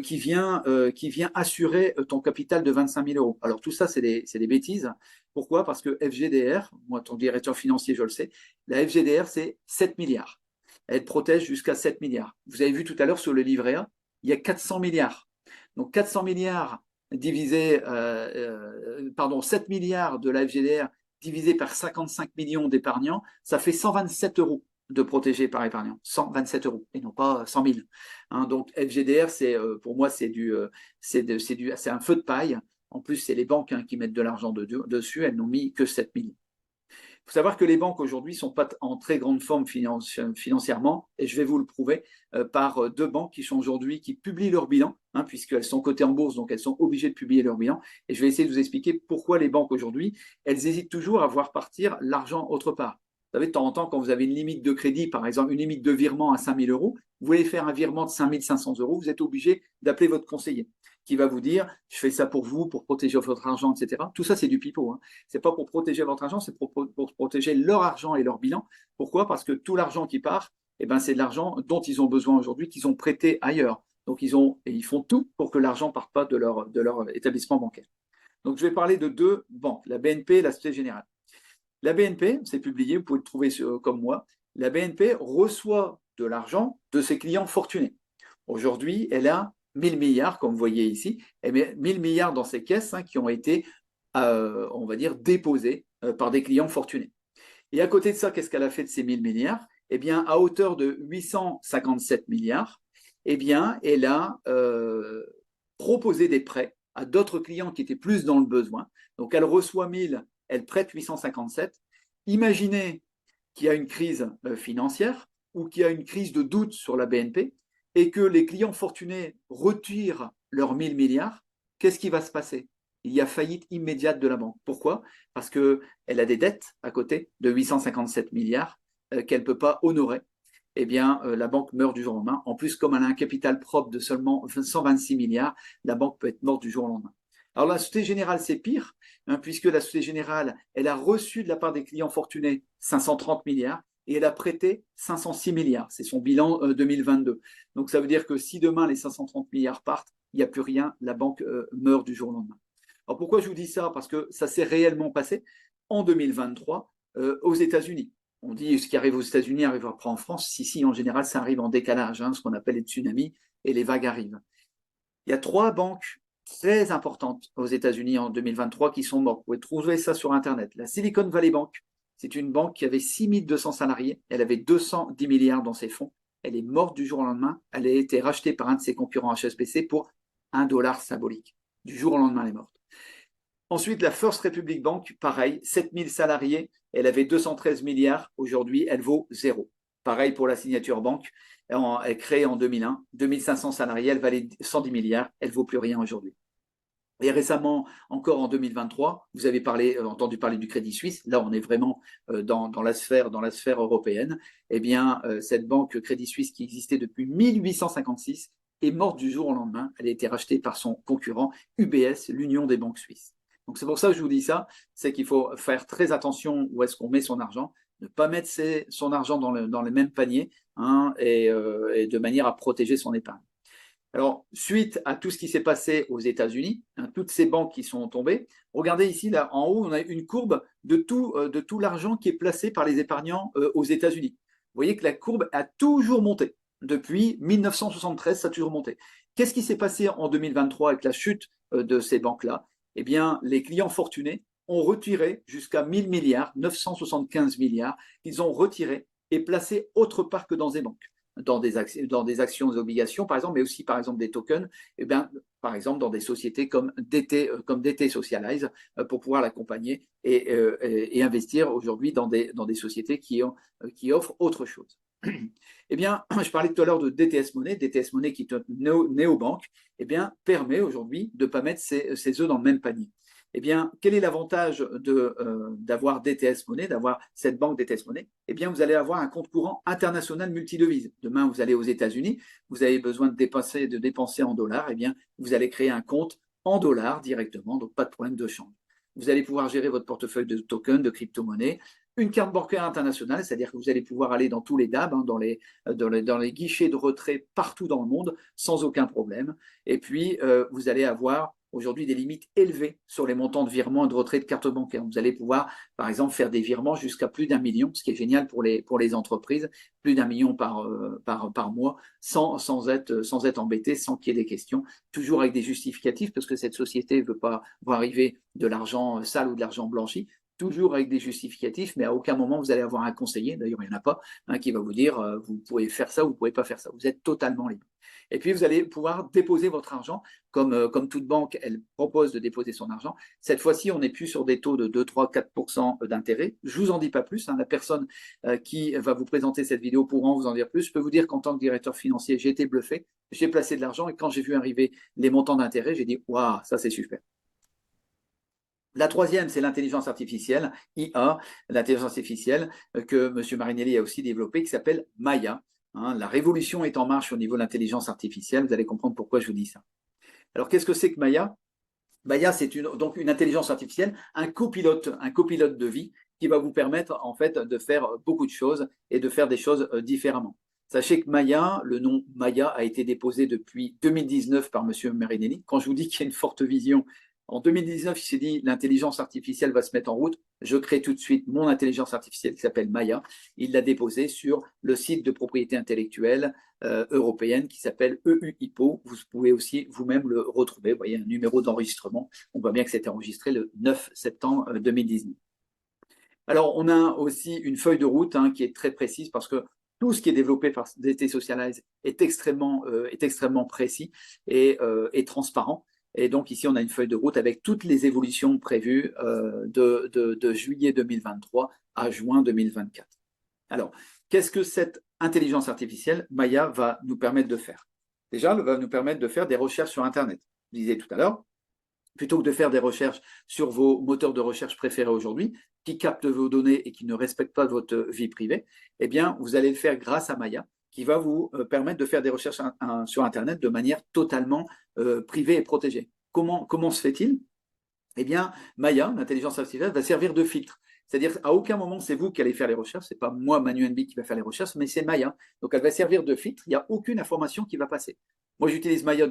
qui vient assurer ton capital de 25 000 euros. Alors tout ça, c'est des bêtises. Pourquoi? Parce que FGDR, moi, ton directeur financier, je le sais, la FGDR, c'est 7 milliards. Elle protège jusqu'à 7 milliards. Vous avez vu tout à l'heure sur le livret A, il y a 400 milliards. Donc 400 milliards divisé, 7 milliards de la FGDR divisé par 55 millions d'épargnants, ça fait 127 euros de protégés par épargnant, 127 euros et non pas 100 000. Donc FGDR, pour moi, c'est un feu de paille. En plus, c'est les banques qui mettent de l'argent dessus. Elles n'ont mis que 7 000. Il faut savoir que les banques aujourd'hui ne sont pas en très grande forme financièrement, et je vais vous le prouver par deux banques qui publient leur bilan, puisqu'elles sont cotées en bourse, donc elles sont obligées de publier leur bilan. Et je vais essayer de vous expliquer pourquoi les banques aujourd'hui, elles hésitent toujours à voir partir l'argent autre part. Vous savez, de temps en temps, quand vous avez une limite de crédit, par exemple une limite de virement à 5 000 euros, vous voulez faire un virement de 5 500 euros, vous êtes obligé d'appeler votre conseiller. qui va vous dire, je fais ça pour vous, pour protéger votre argent, etc. Tout ça, c'est du pipeau. Hein. C'est pas pour protéger votre argent, c'est pour protéger leur argent et leur bilan. Pourquoi? Parce que tout l'argent qui part, eh ben, c'est de l'argent dont ils ont besoin aujourd'hui, qu'ils ont prêté ailleurs. Donc, ils font tout pour que l'argent ne parte pas de leur établissement bancaire. Donc, je vais parler de deux banques, la BNP et la Société Générale. La BNP, c'est publié, vous pouvez le trouver comme moi, la BNP reçoit de l'argent de ses clients fortunés. Aujourd'hui, elle a 1000 milliards, comme vous voyez ici, et 1000 milliards dans ses caisses qui ont été, on va dire, déposés par des clients fortunés. Et à côté de ça, qu'est-ce qu'elle a fait de ces 1000 milliards? Eh bien, à hauteur de 857 milliards, eh bien, elle a proposé des prêts à d'autres clients qui étaient plus dans le besoin. Donc, elle reçoit 1000, elle prête 857. Imaginez qu'il y a une crise financière ou qu'il y a une crise de doute sur la BNP et que les clients fortunés retirent leurs 1000 milliards, qu'est-ce qui va se passer? Il y a faillite immédiate de la banque. Pourquoi? Parce qu'elle a des dettes à côté de 857 milliards qu'elle ne peut pas honorer. Eh bien, la banque meurt du jour au lendemain. En plus, comme elle a un capital propre de seulement 126 milliards, la banque peut être morte du jour au lendemain. Alors, la Société Générale, c'est pire, puisque la Société Générale, elle a reçu de la part des clients fortunés 530 milliards et elle a prêté 506 milliards. C'est son bilan 2022. Donc, ça veut dire que si demain les 530 milliards partent, il n'y a plus rien, la banque meurt du jour au lendemain. Alors, pourquoi je vous dis ça? Parce que ça s'est réellement passé en 2023 aux États-Unis. On dit ce qui arrive aux États-Unis arrive après en France. Si, en général, ça arrive en décalage, ce qu'on appelle les tsunamis, et les vagues arrivent. Il y a 3 banques très importantes aux États-Unis en 2023 qui sont mortes. Vous pouvez trouver ça sur Internet. La Silicon Valley Bank, c'est une banque qui avait 6200 salariés. Elle avait 210 milliards dans ses fonds. Elle est morte du jour au lendemain. Elle a été rachetée par un de ses concurrents HSBC pour $1 symbolique. Du jour au lendemain, elle est morte. Ensuite, la First Republic Bank, pareil, 7000 salariés, elle avait 213 milliards, aujourd'hui elle vaut 0. Pareil pour la Signature Bank, elle est créée en 2001, 2500 salariés, elle valait 110 milliards, elle ne vaut plus rien aujourd'hui. Et récemment, encore en 2023, vous avez entendu parler du Crédit Suisse. Là, on est vraiment dans la sphère européenne. Eh bien, cette banque Crédit Suisse qui existait depuis 1856 est morte du jour au lendemain. Elle a été rachetée par son concurrent UBS, l'Union des banques suisses. Donc, c'est pour ça que je vous dis ça, c'est qu'il faut faire très attention où est-ce qu'on met son argent, ne pas mettre son argent dans le même panier et de manière à protéger son épargne. Alors, suite à tout ce qui s'est passé aux États-Unis, toutes ces banques qui sont tombées, regardez ici, là, en haut, on a une courbe de tout l'argent qui est placé par les épargnants aux États-Unis. Vous voyez que la courbe a toujours monté. Depuis 1973, ça a toujours monté. Qu'est-ce qui s'est passé en 2023 avec la chute de ces banques-là? Eh bien, les clients fortunés ont retiré jusqu'à 1000 milliards, 975 milliards, qu'ils ont retirés et placés autre part que dans des banques. Dans des actions, des obligations, par exemple, mais aussi, par exemple, des tokens, et bien, par exemple, dans des sociétés comme DT Socialize, pour pouvoir l'accompagner et investir aujourd'hui dans des sociétés qui offrent autre chose. Eh bien, je parlais tout à l'heure de DTS Money. DTS Money, qui est une néobanque, eh bien, permet aujourd'hui de ne pas mettre ses œufs dans le même panier. Eh bien, quel est l'avantage d'avoir DTS Money, d'avoir cette banque DTS Money? Eh bien, vous allez avoir un compte courant international multidevise. Demain, vous allez aux États-Unis, vous avez besoin de dépenser en dollars, eh bien, vous allez créer un compte en dollars directement, donc pas de problème de change. Vous allez pouvoir gérer votre portefeuille de tokens, de crypto-monnaies, une carte bancaire internationale, c'est-à-dire que vous allez pouvoir aller dans tous les DAB, dans les guichets de retrait partout dans le monde, sans aucun problème. Et puis, vous allez avoir aujourd'hui des limites élevées sur les montants de virements et de retrait de cartes bancaires. Vous allez pouvoir, par exemple, faire des virements jusqu'à plus d'1 million, ce qui est génial pour les entreprises, plus d'1 million par mois, sans être embêté, sans qu'il y ait des questions, toujours avec des justificatifs, parce que cette société ne veut pas voir arriver de l'argent sale ou de l'argent blanchi, toujours avec des justificatifs, mais à aucun moment vous allez avoir un conseiller, d'ailleurs il n'y en a pas, qui va vous dire vous pouvez faire ça ou vous ne pouvez pas faire ça. Vous êtes totalement libre. Et puis vous allez pouvoir déposer votre argent, comme toute banque, elle propose de déposer son argent. Cette fois-ci, on n'est plus sur des taux de 2, 3, 4% d'intérêt. Je ne vous en dis pas plus. La personne qui va vous présenter cette vidéo pourra vous en dire plus. Je peux vous dire qu'en tant que directeur financier, j'ai été bluffé. J'ai placé de l'argent et quand j'ai vu arriver les montants d'intérêt, j'ai dit waouh, ça c'est super. La troisième, c'est l'intelligence artificielle, IA, l'intelligence artificielle que M. Marinelli a aussi développée, qui s'appelle Maya. La révolution est en marche au niveau de l'intelligence artificielle. Vous allez comprendre pourquoi je vous dis ça. Alors, qu'est-ce que c'est que Maya? Maya, c'est donc une intelligence artificielle, un copilote de vie qui va vous permettre en fait de faire beaucoup de choses et de faire des choses différemment. Sachez que Maya, le nom Maya a été déposé depuis 2019 par Monsieur Marinelli. Quand je vous dis qu'il y a une forte vision, en 2019, il s'est dit l'intelligence artificielle va se mettre en route. Je crée tout de suite mon intelligence artificielle qui s'appelle Maya. Il l'a déposée sur le site de propriété intellectuelle européenne qui s'appelle EU-IPO. Vous pouvez aussi vous-même le retrouver. Vous voyez un numéro d'enregistrement. On voit bien que c'était enregistré le 9 septembre 2019. Alors, on a aussi une feuille de route qui est très précise parce que tout ce qui est développé par DT Socialize est extrêmement précis et transparent. Et donc ici, on a une feuille de route avec toutes les évolutions prévues de juillet 2023 à juin 2024. Alors, qu'est-ce que cette intelligence artificielle, Maya, va nous permettre de faire? Déjà, elle va nous permettre de faire des recherches sur Internet. Je disais tout à l'heure, plutôt que de faire des recherches sur vos moteurs de recherche préférés aujourd'hui, qui captent vos données et qui ne respectent pas votre vie privée, eh bien, vous allez le faire grâce à Maya, qui va vous permettre de faire des recherches sur Internet de manière totalement privée et protégée. Comment se fait-il? Eh bien, Maya, l'intelligence artificielle, va servir de filtre. C'est-à-dire, à aucun moment, c'est vous qui allez faire les recherches, c'est pas moi, Manu NB, qui va faire les recherches, mais c'est Maya. Donc, elle va servir de filtre, il n'y a aucune information qui va passer. Moi, j'utilise Maya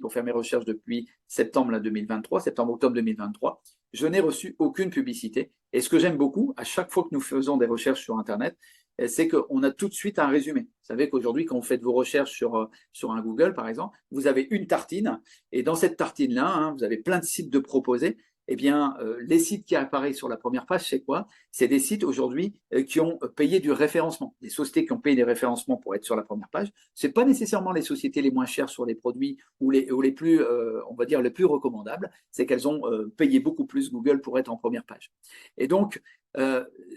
pour faire mes recherches depuis septembre 2023, septembre-octobre 2023. Je n'ai reçu aucune publicité. Et ce que j'aime beaucoup, à chaque fois que nous faisons des recherches sur Internet, c'est qu'on a tout de suite un résumé. Vous savez qu'aujourd'hui, quand vous faites vos recherches sur un Google, par exemple, vous avez une tartine, et dans cette tartine-là, vous avez plein de sites de proposés. Eh bien, les sites qui apparaissent sur la première page, c'est quoi? C'est des sites aujourd'hui qui ont payé du référencement. Des sociétés qui ont payé des référencements pour être sur la première page. Ce n'est pas nécessairement les sociétés les moins chères sur les produits ou les plus, on va dire, les plus recommandables. C'est qu'elles ont payé beaucoup plus Google pour être en première page. Et donc,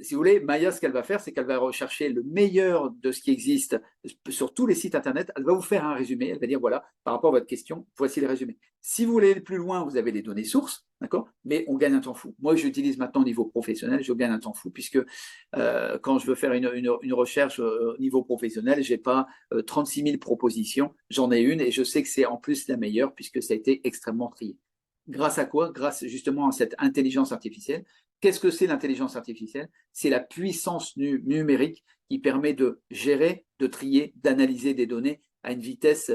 si vous voulez, Maya, ce qu'elle va faire, c'est qu'elle va rechercher le meilleur de ce qui existe sur tous les sites Internet. Elle va vous faire un résumé. Elle va dire, voilà, par rapport à votre question, voici le résumé. Si vous voulez aller plus loin, vous avez les données sources, d'accord? Mais on gagne un temps fou. Moi, j'utilise maintenant au niveau professionnel, je gagne un temps fou, puisque quand je veux faire une recherche au niveau professionnel, je n'ai pas 36 000 propositions, j'en ai une et je sais que c'est en plus la meilleure, puisque ça a été extrêmement trié. Grâce à quoi? Grâce justement à cette intelligence artificielle. Qu'est-ce que c'est l'intelligence artificielle? C'est la puissance numérique qui permet de gérer, de trier, d'analyser des données à la vitesse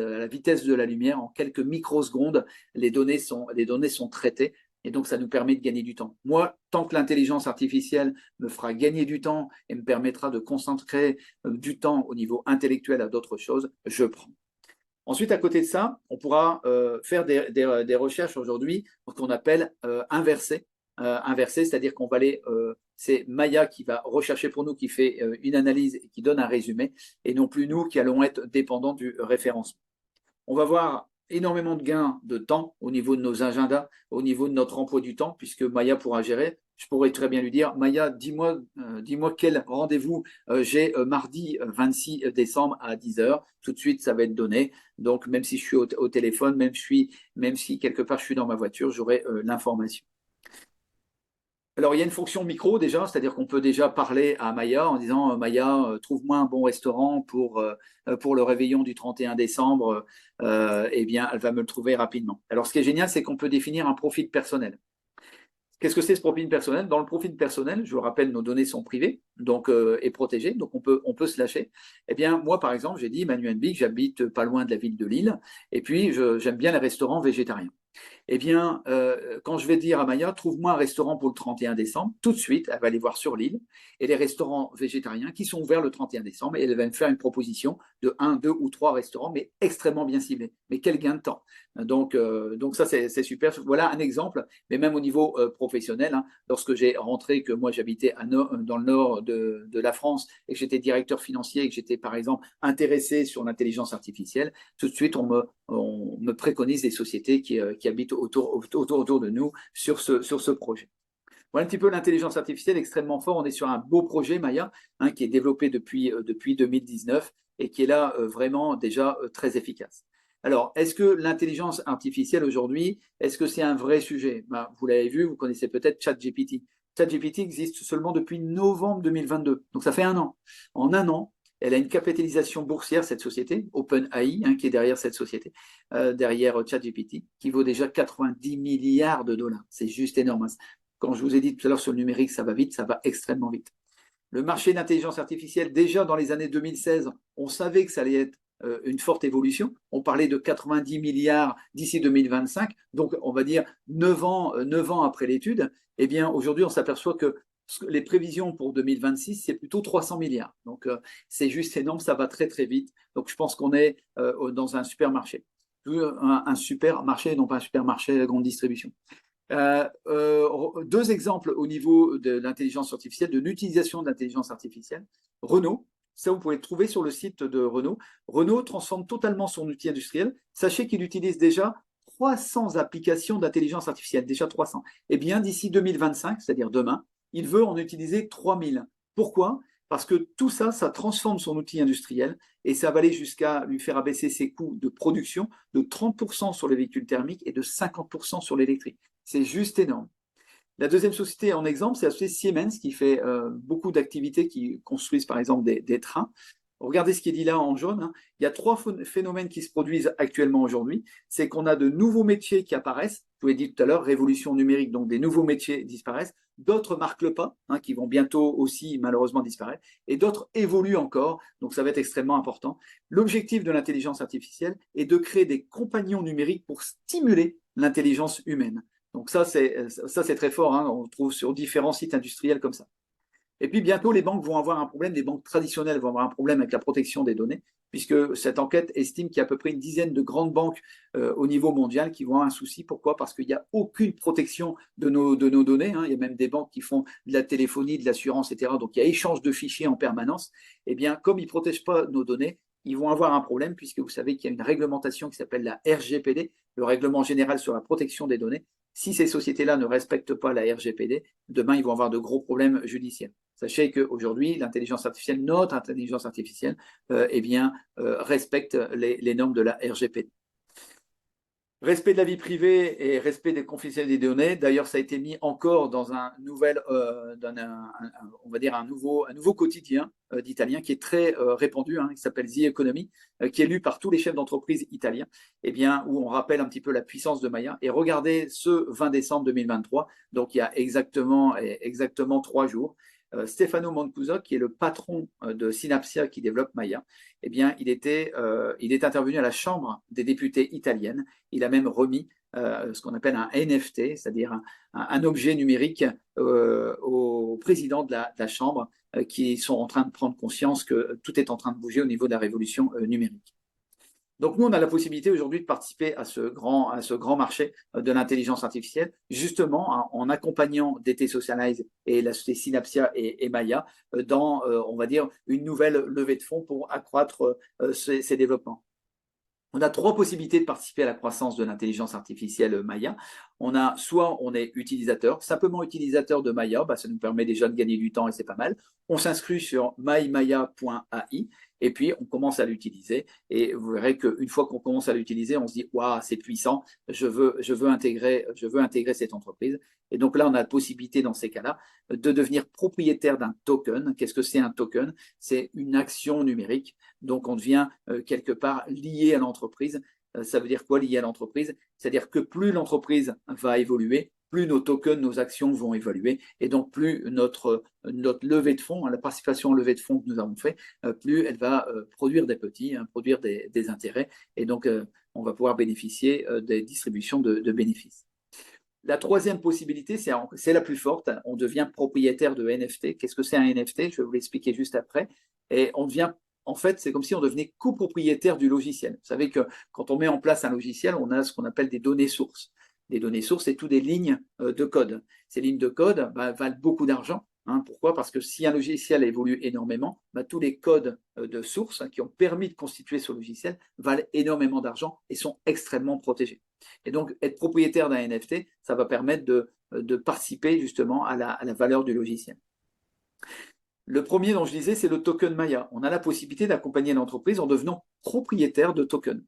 de la lumière. En quelques microsecondes, les données sont traitées et donc ça nous permet de gagner du temps. Moi, tant que l'intelligence artificielle me fera gagner du temps et me permettra de concentrer du temps au niveau intellectuel à d'autres choses, je prends. Ensuite, à côté de ça, on pourra faire des recherches aujourd'hui qu'on appelle inversées. Inversées, c'est-à-dire qu'on va aller, c'est Maya qui va rechercher pour nous, qui fait une analyse et qui donne un résumé, et non plus nous qui allons être dépendants du référencement. On va voir énormément de gains de temps au niveau de nos agendas, au niveau de notre emploi du temps, puisque Maya pourra gérer. Je pourrais très bien lui dire, Maya, dis-moi quel rendez-vous j'ai mardi 26 décembre à 10h. Tout de suite, ça va être donné. Donc, même si je suis au téléphone, même si quelque part je suis dans ma voiture, j'aurai l'information. Alors, il y a une fonction micro déjà, c'est-à-dire qu'on peut déjà parler à Maya en disant Maya, trouve-moi un bon restaurant pour le réveillon du 31 décembre. Eh bien, elle va me le trouver rapidement. Alors, ce qui est génial, c'est qu'on peut définir un profil personnel. Qu'est-ce que c'est ce profil personnel? Dans le profil personnel, je vous rappelle, nos données sont privées donc, et protégées, donc on peut se lâcher. Eh bien, moi, par exemple, j'ai dit, Manu NB, j'habite pas loin de la ville de Lille, et puis j'aime bien les restaurants végétariens. Eh bien, quand je vais dire à Maya, trouve-moi un restaurant pour le 31 décembre, tout de suite, elle va aller voir sur l'île et les restaurants végétariens qui sont ouverts le 31 décembre et elle va me faire une proposition de 1, 2 ou 3 restaurants, mais extrêmement bien ciblés. Mais quel gain de temps. Donc ça, c'est super. Voilà un exemple, mais même au niveau professionnel, lorsque j'ai rentré, que moi j'habitais dans le nord de la France et que j'étais directeur financier et que j'étais par exemple intéressé sur l'intelligence artificielle, tout de suite on me préconise des sociétés qui habitent autour de nous sur ce projet. Voilà un petit peu l'intelligence artificielle extrêmement fort. On est sur un beau projet Maya qui est développé depuis 2019 et qui est là vraiment déjà très efficace. Alors, est-ce que l'intelligence artificielle aujourd'hui, est-ce que c'est un vrai sujet? Vous l'avez vu, vous connaissez peut-être ChatGPT. ChatGPT existe seulement depuis novembre 2022, donc ça fait un an. En un an, Elle a une capitalisation boursière, cette société, OpenAI, qui est derrière cette société, derrière ChatGPT, qui vaut déjà 90 milliards de dollars. C'est juste énorme. Quand je vous ai dit tout à l'heure sur le numérique, ça va vite, ça va extrêmement vite. Le marché d'intelligence artificielle, déjà dans les années 2016, on savait que ça allait être une forte évolution. On parlait de 90 milliards d'ici 2025, donc on va dire 9 ans après l'étude. Eh bien, aujourd'hui, on s'aperçoit que les prévisions pour 2026, c'est plutôt 300 milliards. Donc, c'est juste énorme, ça va très, très vite. Donc, je pense qu'on est dans un supermarché. Un supermarché, non pas un supermarché à grande distribution. Deux exemples au niveau de l'intelligence artificielle, de l'utilisation de l'intelligence artificielle. Renault, ça vous pouvez le trouver sur le site de Renault. Renault transforme totalement son outil industriel. Sachez qu'il utilise déjà 300 applications d'intelligence artificielle, déjà 300. Eh bien, d'ici 2025, c'est-à-dire demain, il veut en utiliser 3000. Pourquoi? Parce que tout ça, ça transforme son outil industriel et ça va aller jusqu'à lui faire abaisser ses coûts de production de 30% sur les véhicules thermiques et de 50% sur l'électrique. C'est juste énorme. La deuxième société en exemple, c'est la société Siemens qui fait beaucoup d'activités, qui construisent par exemple des trains. Regardez ce qui est dit là en jaune, hein. Il y a trois phénomènes qui se produisent actuellement aujourd'hui. C'est qu'on a de nouveaux métiers qui apparaissent. Je vous l'ai dit tout à l'heure, révolution numérique, donc des nouveaux métiers disparaissent. D'autres marquent le pas, qui vont bientôt aussi malheureusement disparaître. Et d'autres évoluent encore, donc ça va être extrêmement important. L'objectif de l'intelligence artificielle est de créer des compagnons numériques pour stimuler l'intelligence humaine. Donc ça, c'est très fort, on le trouve sur différents sites industriels comme ça. Et puis bientôt, les banques vont avoir un problème, les banques traditionnelles vont avoir un problème avec la protection des données, puisque cette enquête estime qu'il y a à peu près une dizaine de grandes banques au niveau mondial qui vont avoir un souci. Pourquoi? Parce qu'il n'y a aucune protection de nos données. Il y a même des banques qui font de la téléphonie, de l'assurance, etc. Donc il y a échange de fichiers en permanence. Eh bien, comme ils ne protègent pas nos données, ils vont avoir un problème, puisque vous savez qu'il y a une réglementation qui s'appelle la RGPD, le règlement général sur la protection des données. Si ces sociétés-là ne respectent pas la RGPD, demain, ils vont avoir de gros problèmes judiciaires. Sachez qu'aujourd'hui, l'intelligence artificielle, notre intelligence artificielle, respecte les normes de la RGPD. Respect de la vie privée et respect des confidentialités des données. D'ailleurs, ça a été mis encore dans un nouvel, on va dire un nouveau quotidien d'italien qui est très répandu, qui s'appelle The Economy, qui est lu par tous les chefs d'entreprise italiens, où on rappelle un petit peu la puissance de Maya. Et regardez ce 20 décembre 2023, donc il y a exactement 3 jours. Stefano Mancuso, qui est le patron de Synapsia qui développe Maya, il est intervenu à la Chambre des députés italienne. Il a même remis ce qu'on appelle un NFT, c'est-à-dire un objet numérique au président de la Chambre, qui sont en train de prendre conscience que tout est en train de bouger au niveau de la révolution numérique. Donc nous, on a la possibilité aujourd'hui de participer à ce grand marché de l'intelligence artificielle, justement en accompagnant DT Socialize et la société Synapsia et Maya dans, on va dire, une nouvelle levée de fonds pour accroître ces développements. On a 3 possibilités de participer à la croissance de l'intelligence artificielle Maya. Soit on est utilisateur, simplement utilisateur de Maya, ça nous permet déjà de gagner du temps et c'est pas mal. On s'inscrit sur mymaya.ai et puis on commence à l'utiliser. Et vous verrez qu'une fois qu'on commence à l'utiliser, on se dit waouh, c'est puissant, je veux intégrer cette entreprise. Et donc là, on a la possibilité dans ces cas-là de devenir propriétaire d'un token. Qu'est-ce que c'est un token? C'est une action numérique. Donc on devient quelque part lié à l'entreprise. Ça veut dire quoi lié à l'entreprise? C'est-à-dire que plus l'entreprise va évoluer, plus nos tokens, nos actions vont évoluer, et donc plus notre levée de fonds, la participation en levée de fonds que nous avons fait, plus elle va produire des petits, produire des intérêts, et donc on va pouvoir bénéficier des distributions de bénéfices. La troisième possibilité, c'est la plus forte, on devient propriétaire de NFT. Qu'est-ce que c'est un NFT? Je vais vous l'expliquer juste après. Et on devient en fait, c'est comme si on devenait copropriétaire du logiciel. Vous savez que quand on met en place un logiciel, on a ce qu'on appelle des données sources. Des données sources, c'est toutes des lignes de code. Ces lignes de code valent beaucoup d'argent. Pourquoi? Parce que si un logiciel évolue énormément, tous les codes de source qui ont permis de constituer ce logiciel valent énormément d'argent et sont extrêmement protégés. Et donc, être propriétaire d'un NFT, ça va permettre de participer justement à la valeur du logiciel. Le premier dont je disais, c'est le token Maya. On a la possibilité d'accompagner l'entreprise en devenant propriétaire de tokens.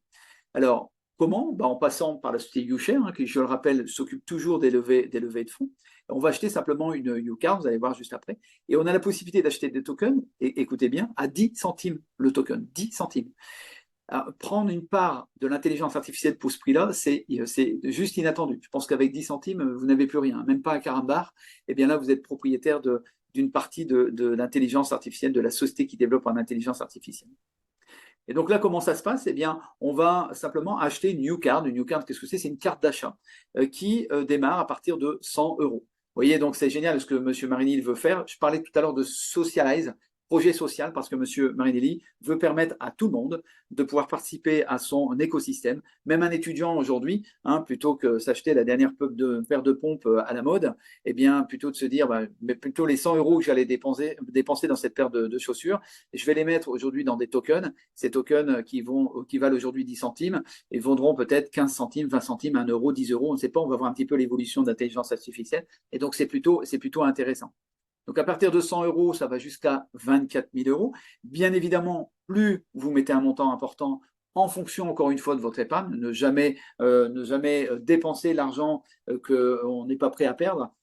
Alors, Comment? En passant par la société YouShare, qui, je le rappelle, s'occupe toujours des levées de fonds. On va acheter simplement une YouCard, vous allez voir juste après, et on a la possibilité d'acheter des tokens, et écoutez bien, à 10 centimes le token, 10 centimes. Alors, prendre une part de l'intelligence artificielle pour ce prix-là, c'est juste inattendu. Je pense qu'avec 10 centimes, vous n'avez plus rien, même pas un carambar. Et bien là, vous êtes propriétaire d'une partie de l'intelligence artificielle, de la société qui développe en intelligence artificielle. Et donc là, comment ça se passe? Eh bien, on va simplement acheter une YouCard. Une YouCard, qu'est-ce que c'est? C'est une carte d'achat qui démarre à partir de 100 euros. Vous voyez, donc c'est génial ce que M. Marinelli veut faire. Je parlais tout à l'heure de Socialize, projet social, parce que M. Marinelli veut permettre à tout le monde de pouvoir participer à son écosystème. Même un étudiant aujourd'hui, plutôt que s'acheter la dernière paire de pompes à la mode, eh bien, plutôt de se dire, mais plutôt les 100 euros que j'allais dépenser dans cette paire de chaussures, je vais les mettre aujourd'hui dans des tokens. Ces tokens qui valent aujourd'hui 10 centimes et vaudront peut-être 15 centimes, 20 centimes, 1 euro, 10 euros. On ne sait pas, on va voir un petit peu l'évolution de l'intelligence artificielle. Et donc, c'est plutôt intéressant. Donc, à partir de 100 euros, ça va jusqu'à 24 000 euros. Bien évidemment, plus vous mettez un montant important en fonction, encore une fois, de votre épargne, ne jamais dépenser l'argent qu'on n'est pas prêt à perdre.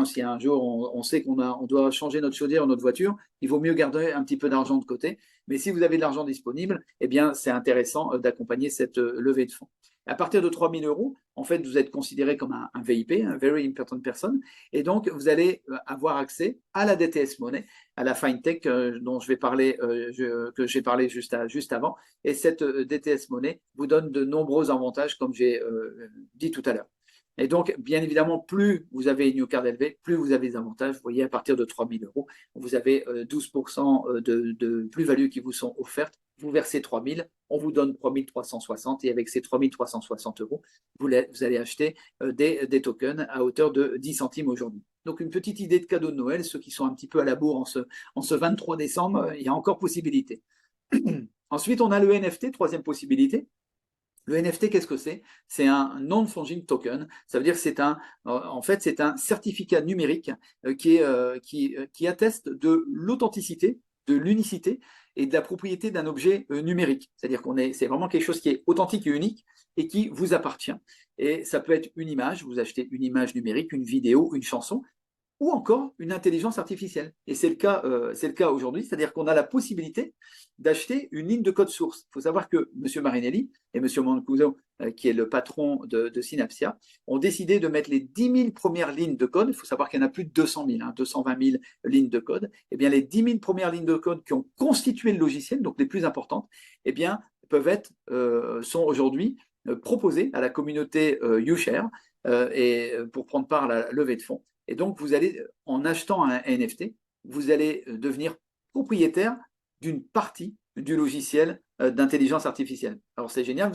Si un jour on sait on doit changer notre chaudière ou notre voiture, il vaut mieux garder un petit peu d'argent de côté. Mais si vous avez de l'argent disponible, eh bien, c'est intéressant d'accompagner cette levée de fonds. À partir de 3 000 euros, en fait, vous êtes considéré comme un VIP, un Very Important Person, et donc vous allez avoir accès à la DTS Money, à la FinTech dont je vais parler, que j'ai parlé juste avant. Et cette DTS Money vous donne de nombreux avantages, comme j'ai dit tout à l'heure. Et donc, bien évidemment, plus vous avez une YouCard élevée, plus vous avez des avantages. Vous voyez, à partir de 3 000 euros, vous avez 12% de plus-value qui vous sont offertes. Vous versez 3 000, on vous donne 3 360 et avec ces 3 360 euros, vous allez acheter des tokens à hauteur de 10 centimes aujourd'hui. Donc, une petite idée de cadeau de Noël. Ceux qui sont un petit peu à la bourre en ce 23 décembre, il y a encore possibilité. Ensuite, on a le NFT, troisième possibilité. Le NFT, qu'est-ce que c'est? C'est un non-funging token. Ça veut dire que c'est en fait, c'est un certificat numérique qui atteste de l'authenticité, de l'unicité et de la propriété d'un objet numérique. C'est-à-dire c'est vraiment quelque chose qui est authentique et unique et qui vous appartient. Et ça peut être une image, vous achetez une image numérique, une vidéo, une chanson, ou encore une intelligence artificielle. Et c'est le cas aujourd'hui, c'est-à-dire qu'on a la possibilité d'acheter une ligne de code source. Il faut savoir que M. Marinelli et M. Mancuso, qui est le patron de Synapsia, ont décidé de mettre les 10 000 premières lignes de code. Il faut savoir qu'il y en a plus de 200 000, 220 000 lignes de code. Eh bien, les 10 000 premières lignes de code qui ont constitué le logiciel, donc les plus importantes, eh bien, sont aujourd'hui proposées à la communauté YouShare et pour prendre part à la levée de fonds. Et donc, vous allez, en achetant un NFT, vous allez devenir propriétaire d'une partie du logiciel d'intelligence artificielle. Alors, c'est génial.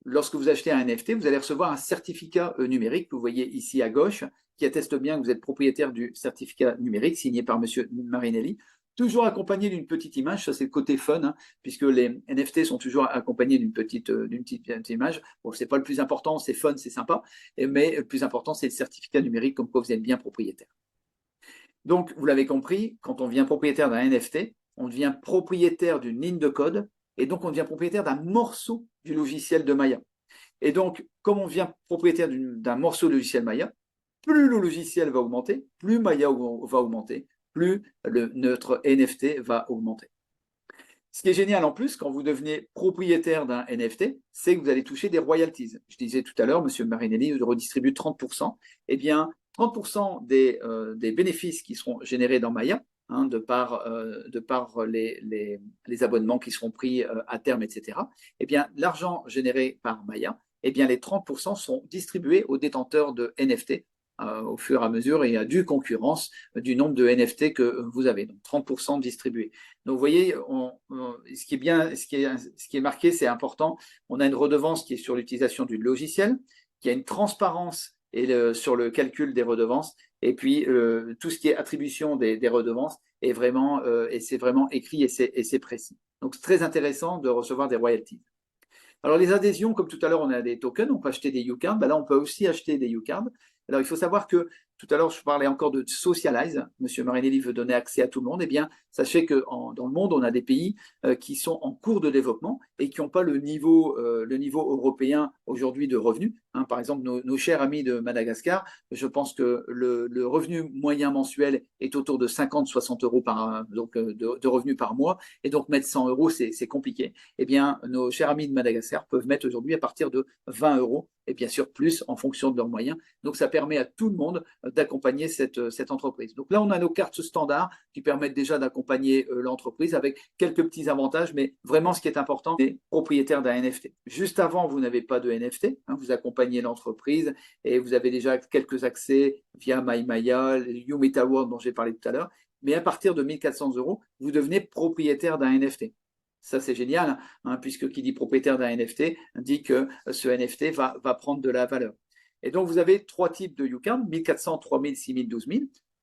Lorsque vous achetez un NFT, vous allez recevoir un certificat numérique, que vous voyez ici à gauche, qui atteste bien que vous êtes propriétaire du certificat numérique signé par M. Marinelli. Toujours accompagné d'une petite image, ça c'est le côté fun, puisque les NFT sont toujours accompagnés d'une petite image. Bon, c'est pas le plus important, c'est fun, c'est sympa, mais le plus important c'est le certificat numérique, comme quoi vous êtes bien propriétaire. Donc, vous l'avez compris, quand on devient propriétaire d'un NFT, on devient propriétaire d'une ligne de code, et donc on devient propriétaire d'un morceau du logiciel de Maya. Et donc, comme on devient propriétaire d'un morceau de logiciel Maya, plus le logiciel va augmenter, plus Maya va augmenter, plus notre NFT va augmenter. Ce qui est génial en plus, quand vous devenez propriétaire d'un NFT, c'est que vous allez toucher des royalties. Je disais tout à l'heure, M. Marinelli redistribue 30%. Eh bien, 30% des bénéfices qui seront générés dans Maya, de par les abonnements qui seront pris à terme, etc. Eh bien, l'argent généré par Maya, eh bien, les 30% sont distribués aux détenteurs de NFT au fur et à mesure et à due concurrence du nombre de NFT que vous avez, donc 30% distribués. Donc vous voyez, ce qui est marqué, c'est important, on a une redevance qui est sur l'utilisation du logiciel, qui a une transparence sur le calcul des redevances, et puis tout ce qui est attribution des redevances est vraiment, et c'est vraiment écrit et c'est précis. Donc c'est très intéressant de recevoir des royalties. Alors les adhésions, comme tout à l'heure, on a des tokens, on peut acheter des YouCards, là on peut aussi acheter des YouCards. Alors il faut savoir que tout à l'heure, je parlais encore de Socialize. Monsieur Marinelli veut donner accès à tout le monde. Eh bien, sachez que dans le monde, on a des pays qui sont en cours de développement et qui n'ont pas le niveau européen aujourd'hui de revenus. Hein, par exemple, nos chers amis de Madagascar, je pense que le revenu moyen mensuel est autour de 50-60 euros de revenus par mois. Et donc, mettre 100 euros, c'est compliqué. Eh bien, nos chers amis de Madagascar peuvent mettre aujourd'hui à partir de 20 euros et bien sûr plus en fonction de leurs moyens. Donc, ça permet à tout le monde d'accompagner cette entreprise. Donc là, on a nos cartes standards qui permettent déjà d'accompagner l'entreprise avec quelques petits avantages, mais vraiment, ce qui est important, c'est propriétaire d'un NFT. Juste avant, vous n'avez pas de NFT, hein, vous accompagnez l'entreprise et vous avez déjà quelques accès via MyMaya, YouMetaWorld dont j'ai parlé tout à l'heure, mais à partir de 1 400 euros, vous devenez propriétaire d'un NFT. Ça, c'est génial, hein, puisque qui dit propriétaire d'un NFT dit que ce NFT va prendre de la valeur. Et donc, vous avez trois types de YouCard, 1400, 3000, 6000, 12 000.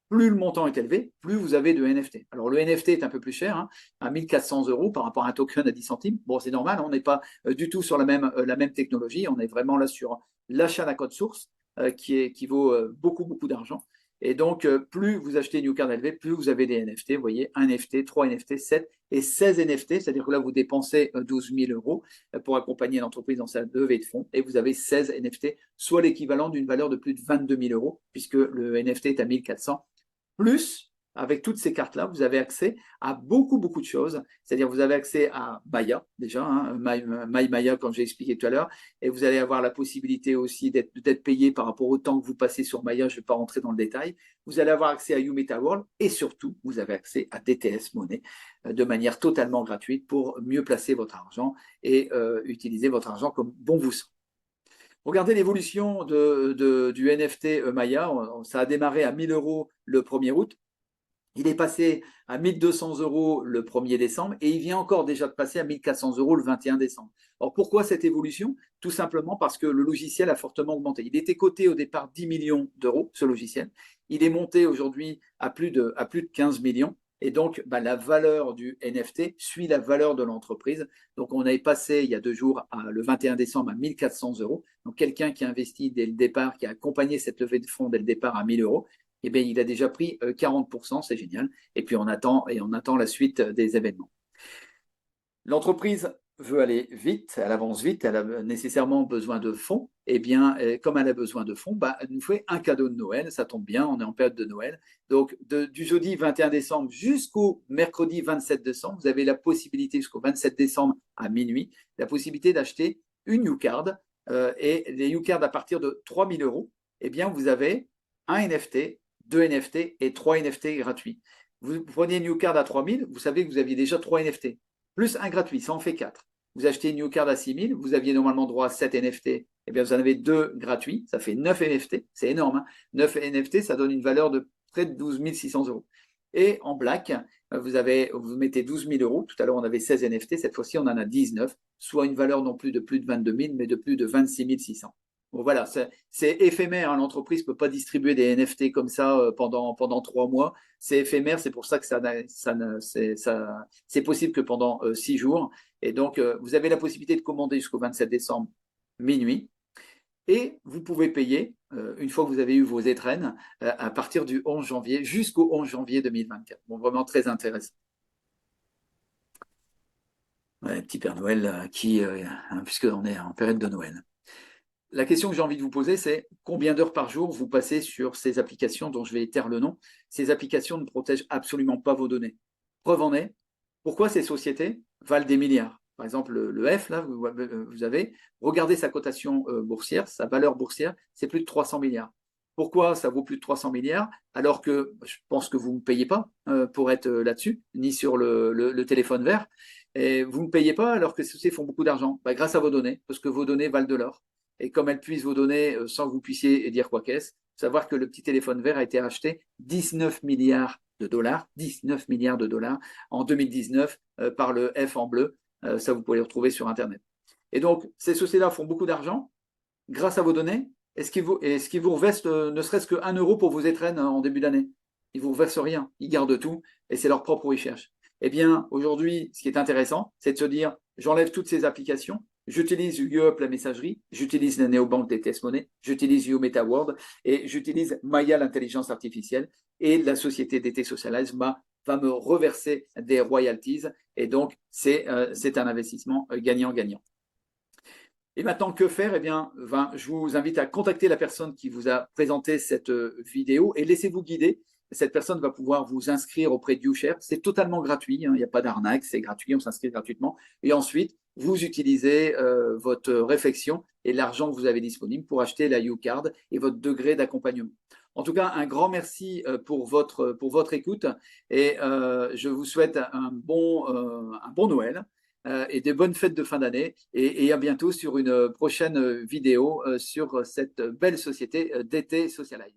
Plus le montant est élevé, plus vous avez de NFT. Alors, le NFT est un peu plus cher, hein, à 1 400 euros par rapport à un token à 10 centimes. Bon, c'est normal, on n'est pas du tout sur la même technologie. On est vraiment là sur l'achat d'un code source qui vaut beaucoup, beaucoup d'argent. Et donc, plus vous achetez une YouCard élevé, plus vous avez des NFT. Vous voyez, 1 NFT, 3 NFT, 7 et 16 NFT. C'est-à-dire que là, vous dépensez 12 000 euros pour accompagner l'entreprise dans sa levée de fonds. Et vous avez 16 NFT, soit l'équivalent d'une valeur de plus de 22 000 euros, puisque le NFT est à 1 400. Plus, avec toutes ces cartes-là, vous avez accès à beaucoup, beaucoup de choses. C'est-à-dire, vous avez accès à Maya, déjà, hein, MyMaya, comme j'ai expliqué tout à l'heure, et vous allez avoir la possibilité aussi d'être payé par rapport au temps que vous passez sur Maya. Je ne vais pas rentrer dans le détail. Vous allez avoir accès à YouMetaWorld et surtout, vous avez accès à DTS Money de manière totalement gratuite pour mieux placer votre argent et utiliser votre argent comme bon vous semble. Regardez l'évolution du NFT Maya. Ça a démarré à 1 000 euros le 1er août. Il est passé à 1 200 euros le 1er décembre et il vient encore déjà de passer à 1 400 euros le 21 décembre. Alors pourquoi cette évolution? Tout simplement parce que le logiciel a fortement augmenté. Il était coté au départ 10 millions d'euros, ce logiciel. Il est monté aujourd'hui à plus de 15 millions. Et donc, la valeur du NFT suit la valeur de l'entreprise. Donc, on est passé il y a 2 jours, le 21 décembre, à 1 400 euros. Donc, quelqu'un qui a investi dès le départ, qui a accompagné cette levée de fonds dès le départ à 1 000 euros, eh bien, il a déjà pris 40%, c'est génial. Et puis, on attend la suite des événements. L'entreprise veut aller vite, elle avance vite, elle a nécessairement besoin de fonds. Eh bien, comme elle a besoin de fonds, elle nous fait un cadeau de Noël, ça tombe bien, on est en période de Noël. Donc, du jeudi 21 décembre jusqu'au mercredi 27 décembre, vous avez la possibilité, jusqu'au 27 décembre à minuit, la possibilité d'acheter une YouCard. Et les YouCards à partir de 3 000 euros, eh bien, vous avez un NFT, 2 NFT et 3 NFT gratuits. Vous prenez une YouCard à 3 000, vous savez que vous aviez déjà 3 NFT plus un gratuit, ça en fait 4. Vous achetez une YouCard à 6 000, vous aviez normalement droit à 7 NFT, eh bien vous en avez 2 gratuits, ça fait 9 NFT, c'est énorme. Hein, 9 NFT, ça donne une valeur de près de 12 600 euros. Et en black, vous mettez 12 000 euros, tout à l'heure on avait 16 NFT, cette fois-ci on en a 19, soit une valeur non plus de 22 000, mais de plus de 26 600. Bon, voilà, c'est éphémère, hein, l'entreprise ne peut pas distribuer des NFT comme ça pendant 3 mois. C'est éphémère, c'est pour ça que c'est possible que pendant 6 jours. Et donc, vous avez la possibilité de commander jusqu'au 27 décembre minuit. Et vous pouvez payer, une fois que vous avez eu vos étrennes, à partir du 11 janvier jusqu'au 11 janvier 2024. Bon, vraiment très intéressant. Ouais, petit Père Noël puisqu'on est en période de Noël. La question que j'ai envie de vous poser, c'est combien d'heures par jour vous passez sur ces applications dont je vais taire le nom. Ces applications ne protègent absolument pas vos données. Preuve en est, pourquoi ces sociétés valent des milliards? Par exemple, le F, là, vous avez, regardez sa cotation boursière, sa valeur boursière, c'est plus de 300 milliards. Pourquoi ça vaut plus de 300 milliards alors que je pense que vous ne payez pas pour être là-dessus, ni sur le téléphone vert, et vous ne payez pas alors que ces sociétés font beaucoup d'argent grâce à vos données, parce que vos données valent de l'or. Et comme elles puissent vos données sans que vous puissiez dire quoi qu'est-ce, savoir que le petit téléphone vert a été acheté 19 milliards de dollars, 19 milliards de dollars en 2019 par le F en bleu. Ça, vous pouvez le retrouver sur Internet. Et donc, ces sociétés-là font beaucoup d'argent grâce à vos données. Est-ce qu'ils vous reversent ne serait-ce que 1 euro pour vos étrennes en début d'année? Ils ne vous reversent rien. Ils gardent tout et c'est leur propre recherche. Eh bien, aujourd'hui, ce qui est intéressant, c'est de se dire, j'enlève toutes ces applications J'utilise UP la messagerie, j'utilise la néobanque des test money, j'utilise UMetaWorld et j'utilise Maya l'intelligence artificielle et la société DT Socialize va me reverser des royalties et donc c'est un investissement gagnant-gagnant. Et maintenant, que faire? Eh bien, je vous invite à contacter la personne qui vous a présenté cette vidéo et laissez-vous guider. Cette personne va pouvoir vous inscrire auprès de YouShare. C'est totalement gratuit, hein, il n'y a pas d'arnaque, c'est gratuit, on s'inscrit gratuitement. Et ensuite, vous utilisez votre réflexion et l'argent que vous avez disponible pour acheter la YouCard et votre degré d'accompagnement. En tout cas, un grand merci pour votre écoute et je vous souhaite un bon Noël et des bonnes fêtes de fin d'année et à bientôt sur une prochaine vidéo sur cette belle société DT Socialize.